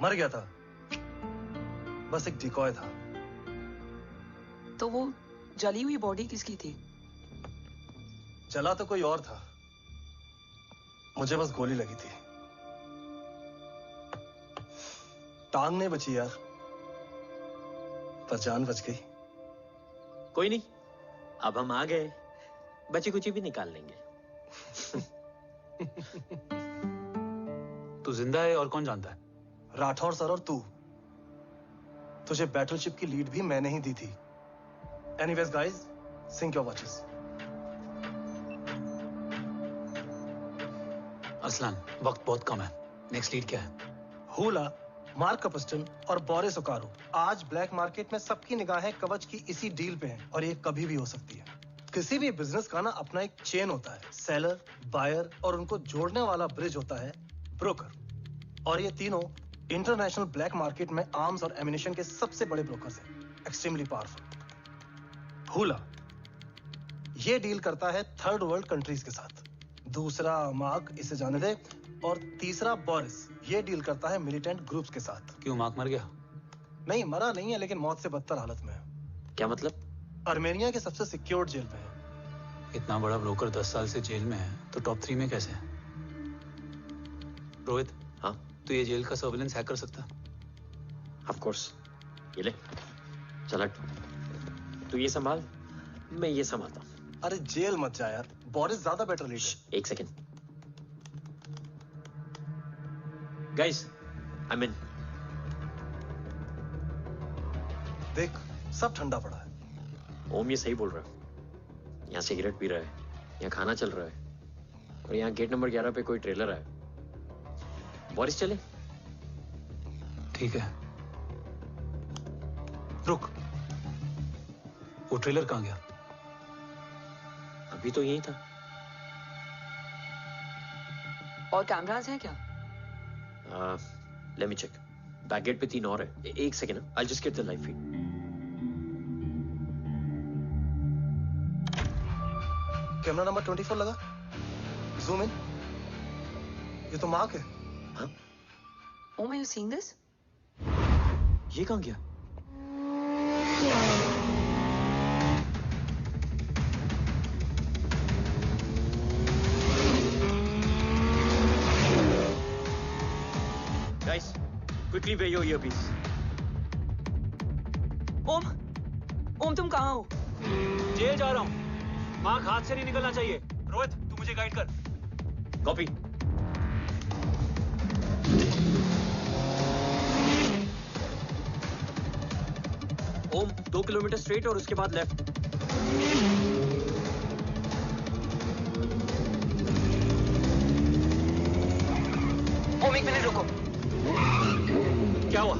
मर गया था? बस एक डिकॉय था। तो वो जली हुई बॉडी किसकी थी? चला तो कोई और था, मुझे बस गोली लगी थी। टांग नहीं बची यार, पर जान बच गई। कोई नहीं, अब हम आ गए, बची कुची भी निकाल लेंगे। तू जिंदा है और कौन जानता है? राठौर सर और तू। तुझे बैटलशिप की लीड भी मैंने ही दी थी। Anyways guys, sync your watches. Arsalan, वक्त बहुत कम है। नेक्स्ट लीड क्या है? हुला, मार्क कपस्टन और बोरिस ओकारो। आज ब्लैक मार्केट में सबकी निगाहें कवच की इसी डील पे हैं और ये कभी भी हो सकती है। किसी भी बिजनेस का ना अपना एक चेन होता है, सेलर, बायर और उनको जोड़ने वाला ब्रिज होता है ब्रोकर। और ये तीनों इंटरनेशनल ब्लैक मार्केट में आर्म्स और एमिनेशन के सबसे बड़े ब्रोकर्स हैं, एक्सट्रीमली पावरफुल। हुला ये डील करता है थर्ड वर्ल्ड कंट्रीज के साथ। दूसरा मार्क, इसे जाने दे। और तीसरा बोरिस, ये डील करता है मिलिटेंट ग्रुप्स के साथ। क्यों, मार्क मर गया? नहीं, मरा नहीं है, लेकिन मौत से बदतर हालत में है। क्या मतलब? आर्मेनिया के सबसे सिक्योर्ड जेल में है। इतना बड़ा ब्रोकर 10 साल से जेल में है, तो टॉप 3 में कैसे है? रोहित, हाँ? तो ये जेल का सर्विलेंस हैक कर सकता? Of course. ये ले, चल तू ये संभाल, मैं ये संभालता हूँ। अरे जेल मत जा यार, बोरिस ज्यादा बेटर लीडर। एक सेकेंड गाइस, आई मीन। देख, सब ठंडा पड़ा है। ओम ये सही बोल रहा है। यहाँ सिगरेट पी रहा है, यहाँ खाना चल रहा है, और यहाँ गेट नंबर 11 पे कोई ट्रेलर है। बोरिस चले? ठीक है, रुक। वो ट्रेलर कहाँ गया? अभी तो यही था। और कैमरास हैं क्या? Let me check. Back gate पे 3 और है। एक second, I just get the live feed. Camera number 24 लगा। Zoom in. ये तो मार्क है। हाँ? Om, are you seeing this? ये कहाँ गया? Guys, quickly wear your earpiece. ओम तुम कहाँ हो? जेल जा रहा हूँ। मार्क हाथ से नहीं निकलना चाहिए। रोहित, तू मुझे गाइड कर। कॉपी। ओम 2 किलोमीटर स्ट्रेट और उसके बाद लेफ्ट। ओम 1 मिनट रुको। क्या हुआ?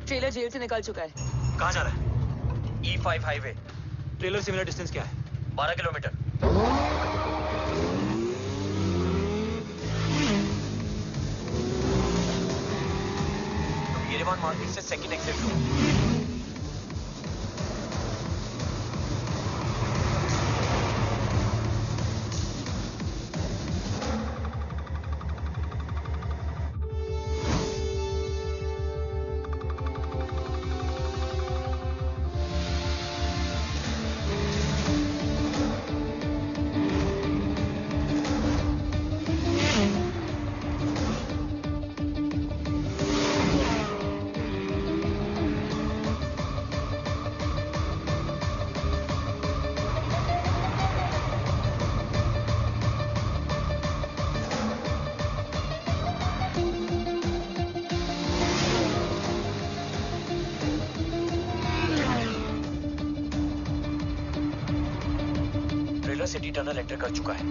ट्रेलर जेल से निकल चुका है। कहाँ जा रहा है? E5 highway. ट्रेलर से मेरा डिस्टेंस क्या है? 12 किलोमीटर। येरेवान मार्केट से सेकंड एक्सिट लो। सिटी टनल एंटर कर चुका है।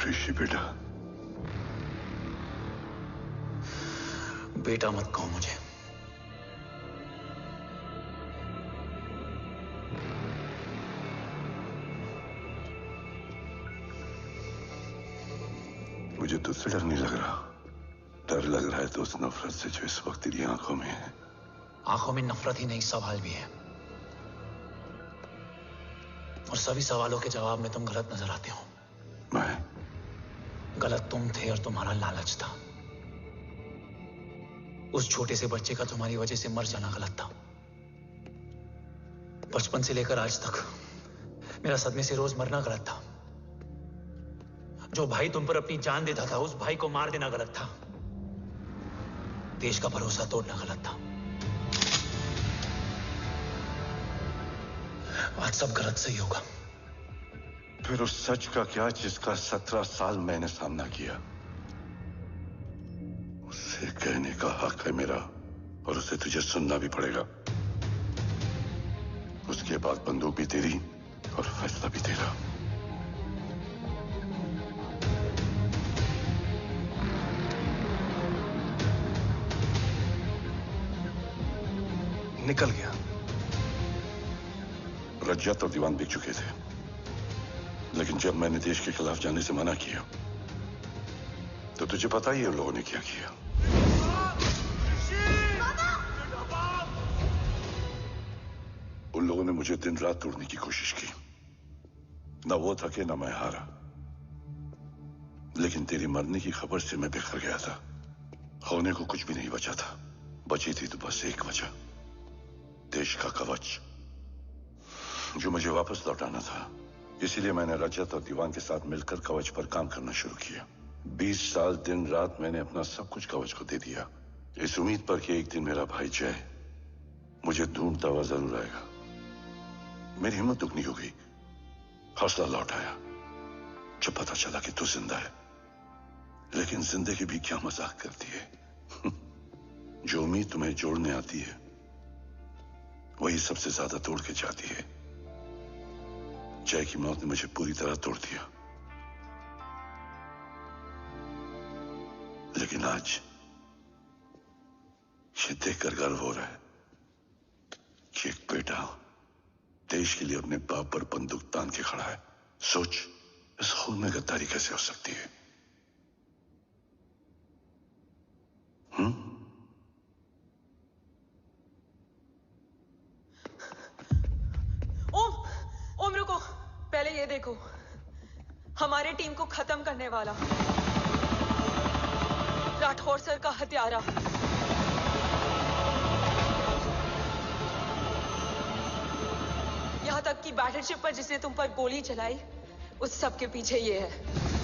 ऋषि बेटा। बेटा मत कहो मुझे। मुझे तुझसे डर नहीं लग रहा। डर लग रहा है तो उस नफरत से जो इस वक्त तेरी आंखों में है। आंखों में नफरत ही नहीं, सवाल भी है, और सभी सवालों के जवाब में तुम गलत नजर आते हो। मैं गलत तुम थे और तुम्हारा लालच था। उस छोटे से बच्चे का तुम्हारी वजह से मर जाना गलत था। बचपन से लेकर आज तक मेरा सदमे से रोज मरना गलत था। जो भाई तुम पर अपनी जान देता था, उस भाई को मार देना गलत था। देश का भरोसा तोड़ना गलत था। आज सब गलत सही होगा। फिर उस सच का क्या जिसका 17 साल मैंने सामना किया? उसे कहने का हक है मेरा, और उसे तुझे सुनना भी पड़ेगा। उसके बाद बंदूक भी तेरी और फैसला भी तेरा। निकल गया। रज्जत और दीवान बिक चुके थे, लेकिन जब मैंने देश के खिलाफ जाने से मना किया तो तुझे पता ही है उन लोगों ने क्या किया। उन लोगों ने मुझे दिन रात तोड़ने की कोशिश की। ना वो थके ना मैं हारा, लेकिन तेरी मरने की खबर से मैं बिखर गया था। होने को कुछ भी नहीं बचा था। बची थी तो बस एक वजह, देश का कवच, जो मुझे वापस लौटाना था। इसीलिए मैंने रजत और दीवान के साथ मिलकर कवच पर काम करना शुरू किया। 20 साल दिन रात मैंने अपना सब कुछ कवच को दे दिया, इस उम्मीद पर कि एक दिन मेरा भाई जय मुझे ढूंढता हुआ जरूर आएगा। मेरी हिम्मत दुगनी हो गई, हौसला लौट आया जब पता चला कि तू जिंदा है। लेकिन जिंदगी भी क्या मजाक करती है। जो उम्मीद तुम्हें जोड़ने आती है वही सबसे ज्यादा तोड़ के जाती है। जय की मौत ने मुझे पूरी तरह तोड़ दिया, लेकिन आज ये देखकर गर्व हो रहा है कि एक बेटा देश के लिए अपने बाप पर बंदूक तान के खड़ा है। सोच, इस खून में गद्दारी कैसे हो सकती है? ओम रुको, पहले ये देखो, हमारे टीम को खत्म करने वाला राठौर सर का हत्यारा। यहां तक कि बैटलशिप पर जिसने तुम पर गोली चलाई, उस सब के पीछे ये है।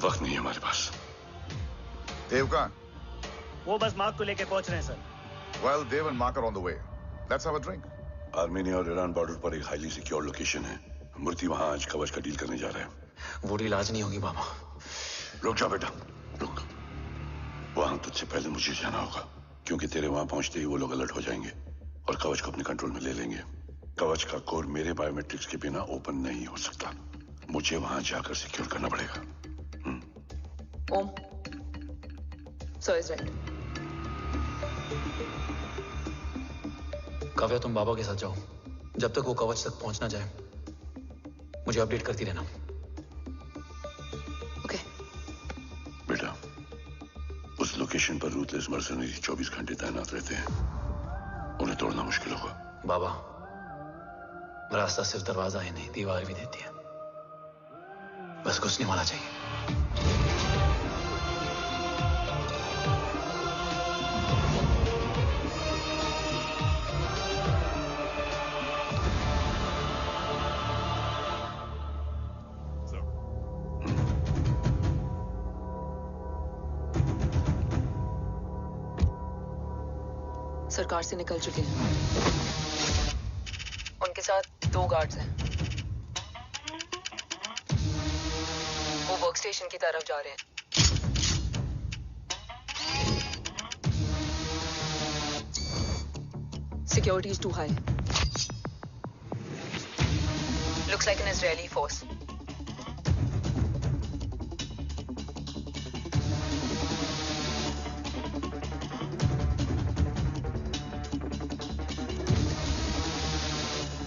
वक्त नहीं है हमारे पास। देव कहाँ? वो बस मार्क को लेके पहुंच रहे हैं sir. Well, Dev and Mark are on the way. Let's have a drink. Armenia और ईरान बॉर्डर पर एक हाईली सिक्योर लोकेशन है। मूर्ति वहां आज कवच का डील करने जा रहा है। वो डील आज नहीं होगी बाबा। रुक जा बेटा, रुक। वहां तुझसे पहले मुझे जाना होगा, क्योंकि तेरे वहां पहुंचते ही वो लोग अलर्ट हो जाएंगे और कवच को अपने कंट्रोल में ले लेंगे। कवच का कोड मेरे बायोमेट्रिक्स के बिना ओपन नहीं हो सकता। मुझे वहां जाकर सिक्योर करना पड़ेगा। ओम, सर इज राइट। काव्या, तुम बाबा के साथ जाओ। जब तक वो कवच तक पहुंच ना जाए मुझे अपडेट करती रहना। ओके। बेटा, उस लोकेशन पर रूथलेस मर्सनरी 24 घंटे तैनात रहते हैं। उन्हें तोड़ना मुश्किल होगा। बाबा, रास्ता सिर्फ दरवाजा ही नहीं, दीवार भी देती है। बस घुसने वाला चाहिए। सरकार से निकल चुके हैं। उनके साथ 2 गार्ड्स हैं। वो वर्क स्टेशन की तरफ जा रहे हैं। Security is too high. Looks like an Israeli force.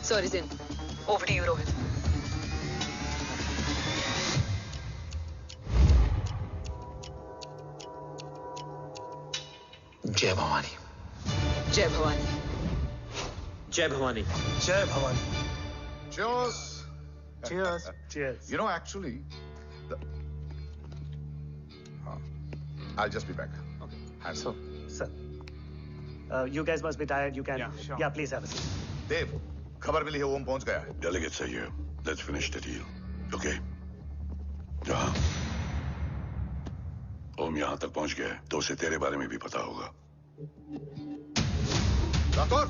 Sir is in. Over to you, Rohit. जय भवानी। जय भवानी। जय भवानी। जय Bhavani. Cheers. Cheers. Cheers. You know, actually, I'll just be back. Okay. Hands So, sir, you guys must be tired. You can. Yeah, sure. Yeah, please have a seat. देव, खबर मिली है ओम पहुंच गया है। Delegates are here. Let's finish the deal. Okay? जहाँ ओम यहाँ तक पहुंच गया है, तो उसे तेरे बारे में भी पता होगा। राठौर,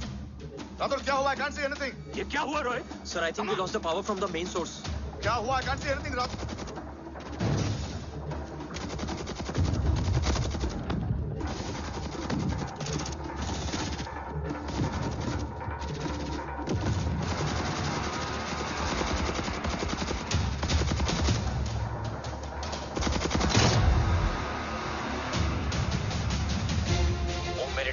राठौर क्या हुआ? I can't see anything. ये क्या हुआ Rohit? Sir, I think we lost the power from the main source. क्या हुआ? I can't see anything, Rathore.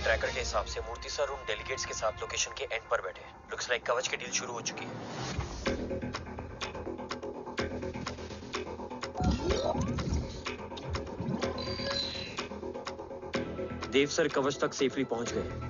Tracker के हिसाब से मूर्ति सर उन डेलीगेट्स के साथ लोकेशन के एंड पर बैठे हैं। लुक्स लाइक कवच की डील शुरू हो चुकी है। देव सर कवच तक सेफली पहुंच गए।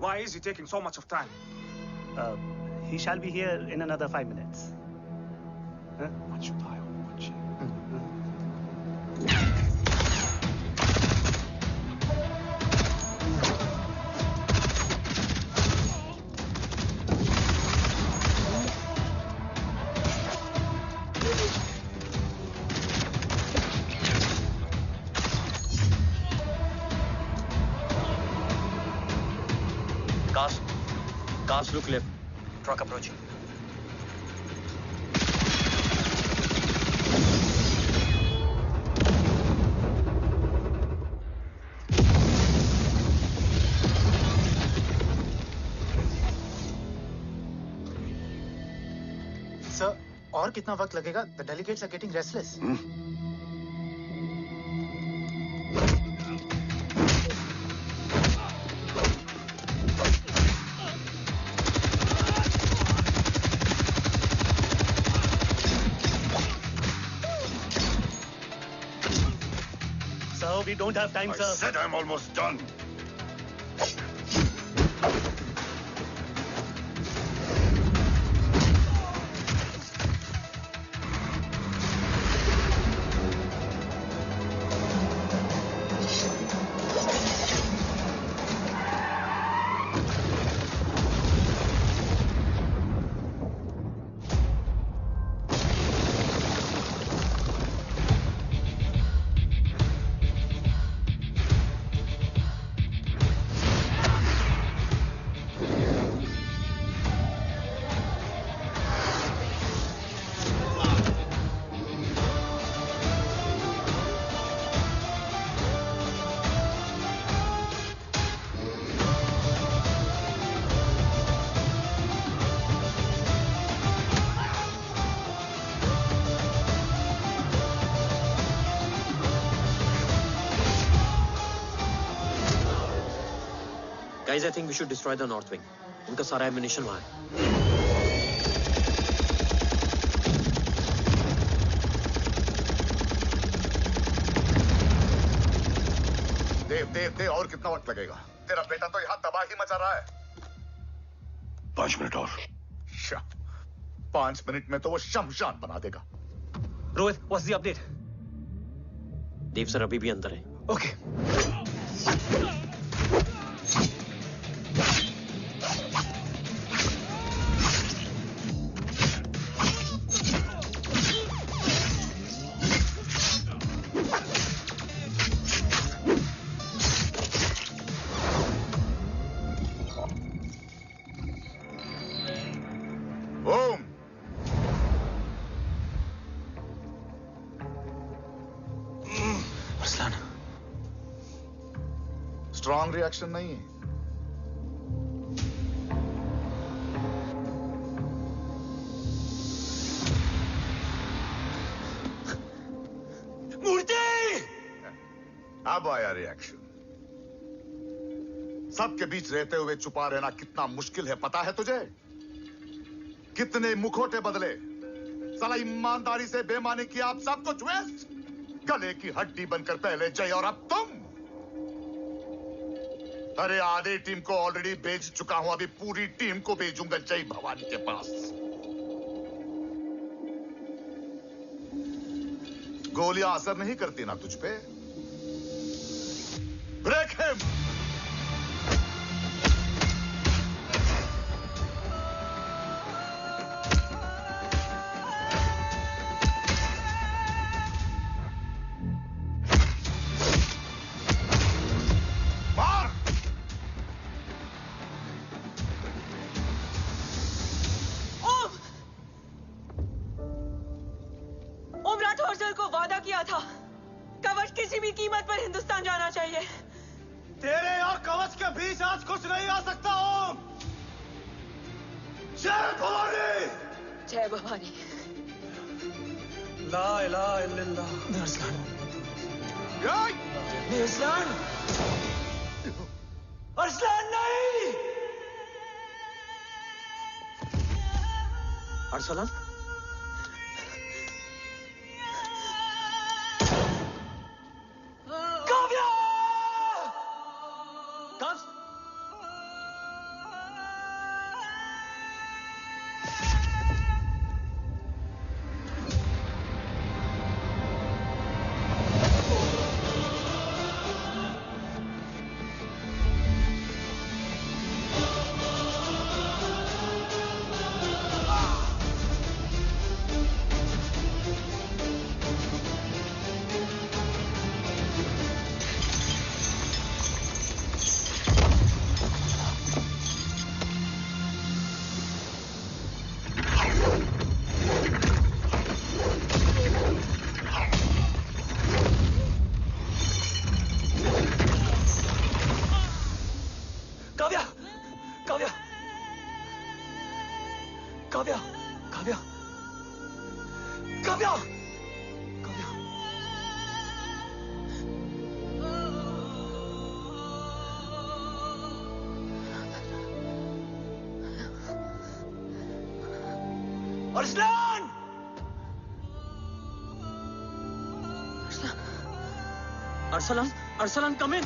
Why is he taking so much of time? He shall be here in another 5 minutes. Huh? What should I watch? Cars look left. Truck approaching. Sir, और कितना वक्त लगेगा? The delegates are getting restless. We don't have time, sir. I said I'm almost done. Guys, I think we should destroy the north wing. उनका सारा ammunition वहाँ है. देव और कितना वक्त लगेगा? तेरा बेटा तो यहाँ तबाही मचा रहा है. 5 मिनट और. 5 मिनट में तो वो शमशान बना देगा. Rohit, what's the update? Dev sir अभी भी अंदर है. Okay. स्ट्रॉन्ग रिएक्शन नहीं है. मूर्ति! अब आया रिएक्शन. सबके बीच रहते हुए छुपा रहना कितना मुश्किल है पता है तुझे? कितने मुखौटे बदले. साला ईमानदारी से बेईमानी किया, आप सब कुछ वेस्ट. गले की हड्डी बनकर पहले जय और अब तुम. अरे आधे टीम को ऑलरेडी भेज चुका हूं, अभी पूरी टीम को भेजूंगा जय भवानी के पास. गोलियां असर नहीं करती ना तुझ पे. Break him. तेरे और कवच के बीच आज कुछ नहीं आ सकता ओम. जय भवानी. जय भवानी. ला इलाहा इल्लल्लाह. अरसलान. अरसलान. अरसलान नहीं. Arsalan. Arsalan! Arsalan, Arsalan, come in.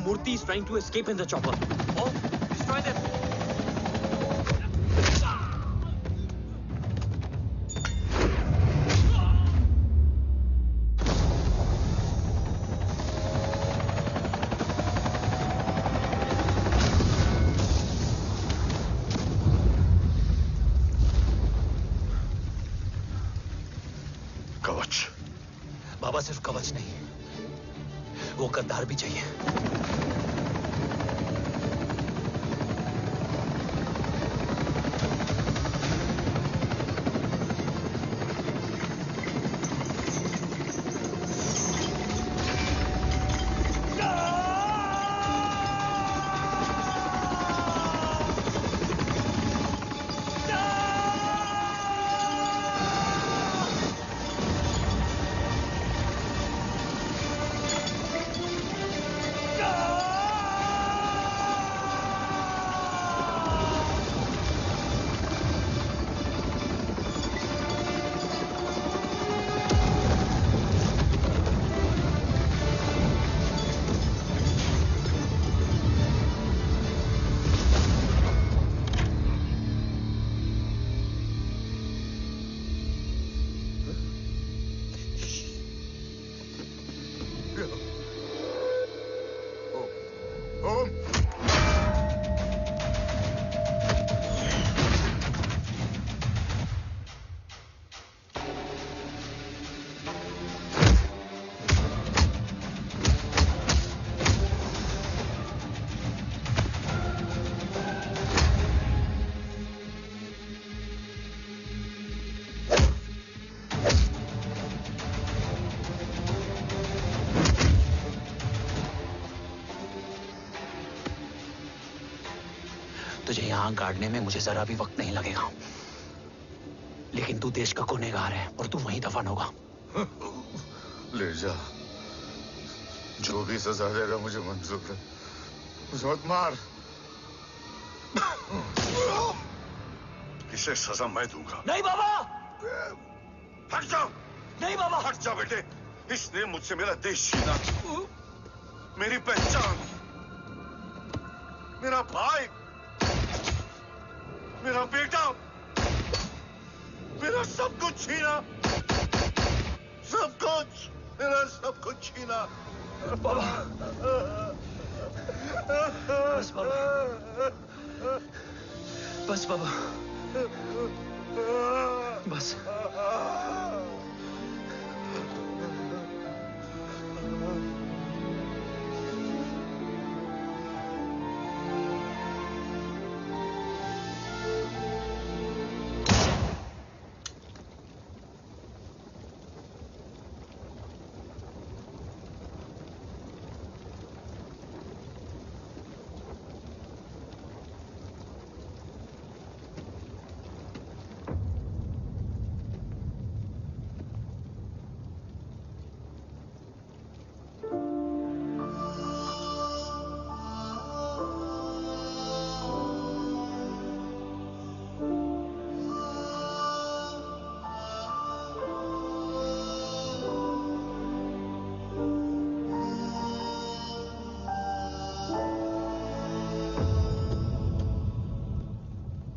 Murthy is trying to escape in the chopper. Oh, destroy them. कवच। बाबा सिर्फ कवच नहीं, वो गद्दार भी चाहिए। तुझे यहां गाड़ने में मुझे जरा भी वक्त नहीं लगेगा, लेकिन तू देश का गुनहगार है और तू वहीं दफन होगा। ले जा, जो भी सजा देगा मुझे मंजूर है, मुझे मत मार। इसे सजा मैं दूंगा। नहीं बाबा, हट जाओ। नहीं बाबा, हट जा बेटे। इसने मुझसे मेरा देश छीना, मेरी पहचान, मेरा भाई, मेरा बेटा, मेरा सब कुछ छीना, सब कुछ, मेरा सब कुछ छीना। बाबा, बस बाबा, बस बाबा, बस।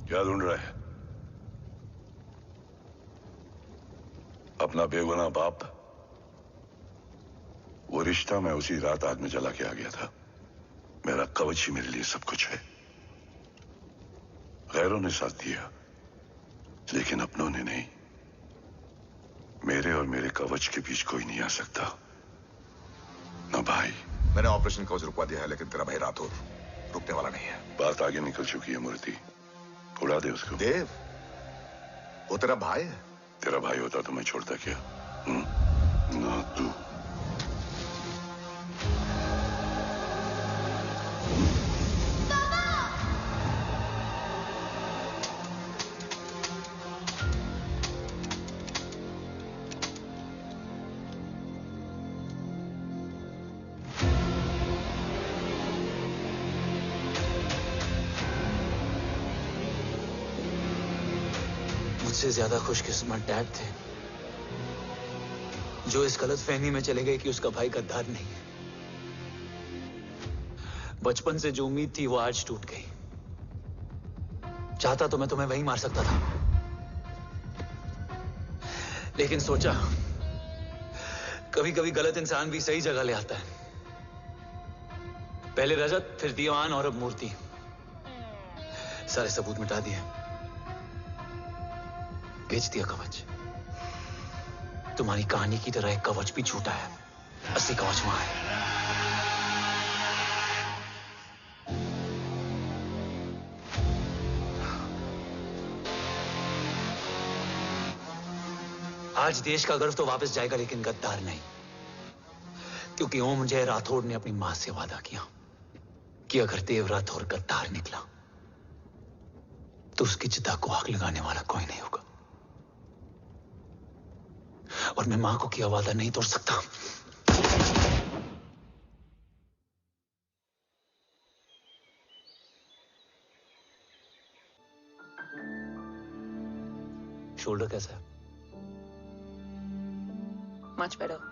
क्या ढूंढ रहा है? अपना बेगुनाह बाप। वो रिश्ता मैं उसी रात आग में जला के आ गया था। मेरा कवच ही मेरे लिए सब कुछ है। गैरों ने साथ दिया, लेकिन अपनों ने नहीं। मेरे और मेरे कवच के बीच कोई नहीं आ सकता, ना भाई। मैंने ऑपरेशन कवच रुकवा दिया है, लेकिन तेरा भाई राठौर रुकने वाला नहीं है। बात आगे निकल चुकी है मूर्ति, उड़ा दे उसको। देव, वो तेरा भाई है। तेरा भाई होता तो मैं छोड़ता क्या? ना तू। मुझसे ज्यादा खुशकिस्मत डैड थे, जो इस गलतफहमी में चले गए कि उसका भाई गद्दार नहीं है। बचपन से जो उम्मीद थी वो आज टूट गई। चाहता तो मैं तुम्हें वहीं मार सकता था, लेकिन सोचा कभी कभी गलत इंसान भी सही जगह ले आता है। पहले रजत, फिर दीवान और अब मूर्ति। सारे सबूत मिटा दिए, बेच दिया कवच। तुम्हारी कहानी की तरह एक कवच भी झूठा है, असली कवच वहां है। आज देश का गर्व तो वापस जाएगा, लेकिन गद्दार नहीं, क्योंकि ओम जय राठौड़ ने अपनी मां से वादा किया कि अगर देव राठौड़ गद्दार निकला तो उसकी चिता को आग लगाने वाला कोई नहीं होगा। और मैं मां को किया वादा नहीं तोड़ सकता। शोल्डर कैसा है? Much better.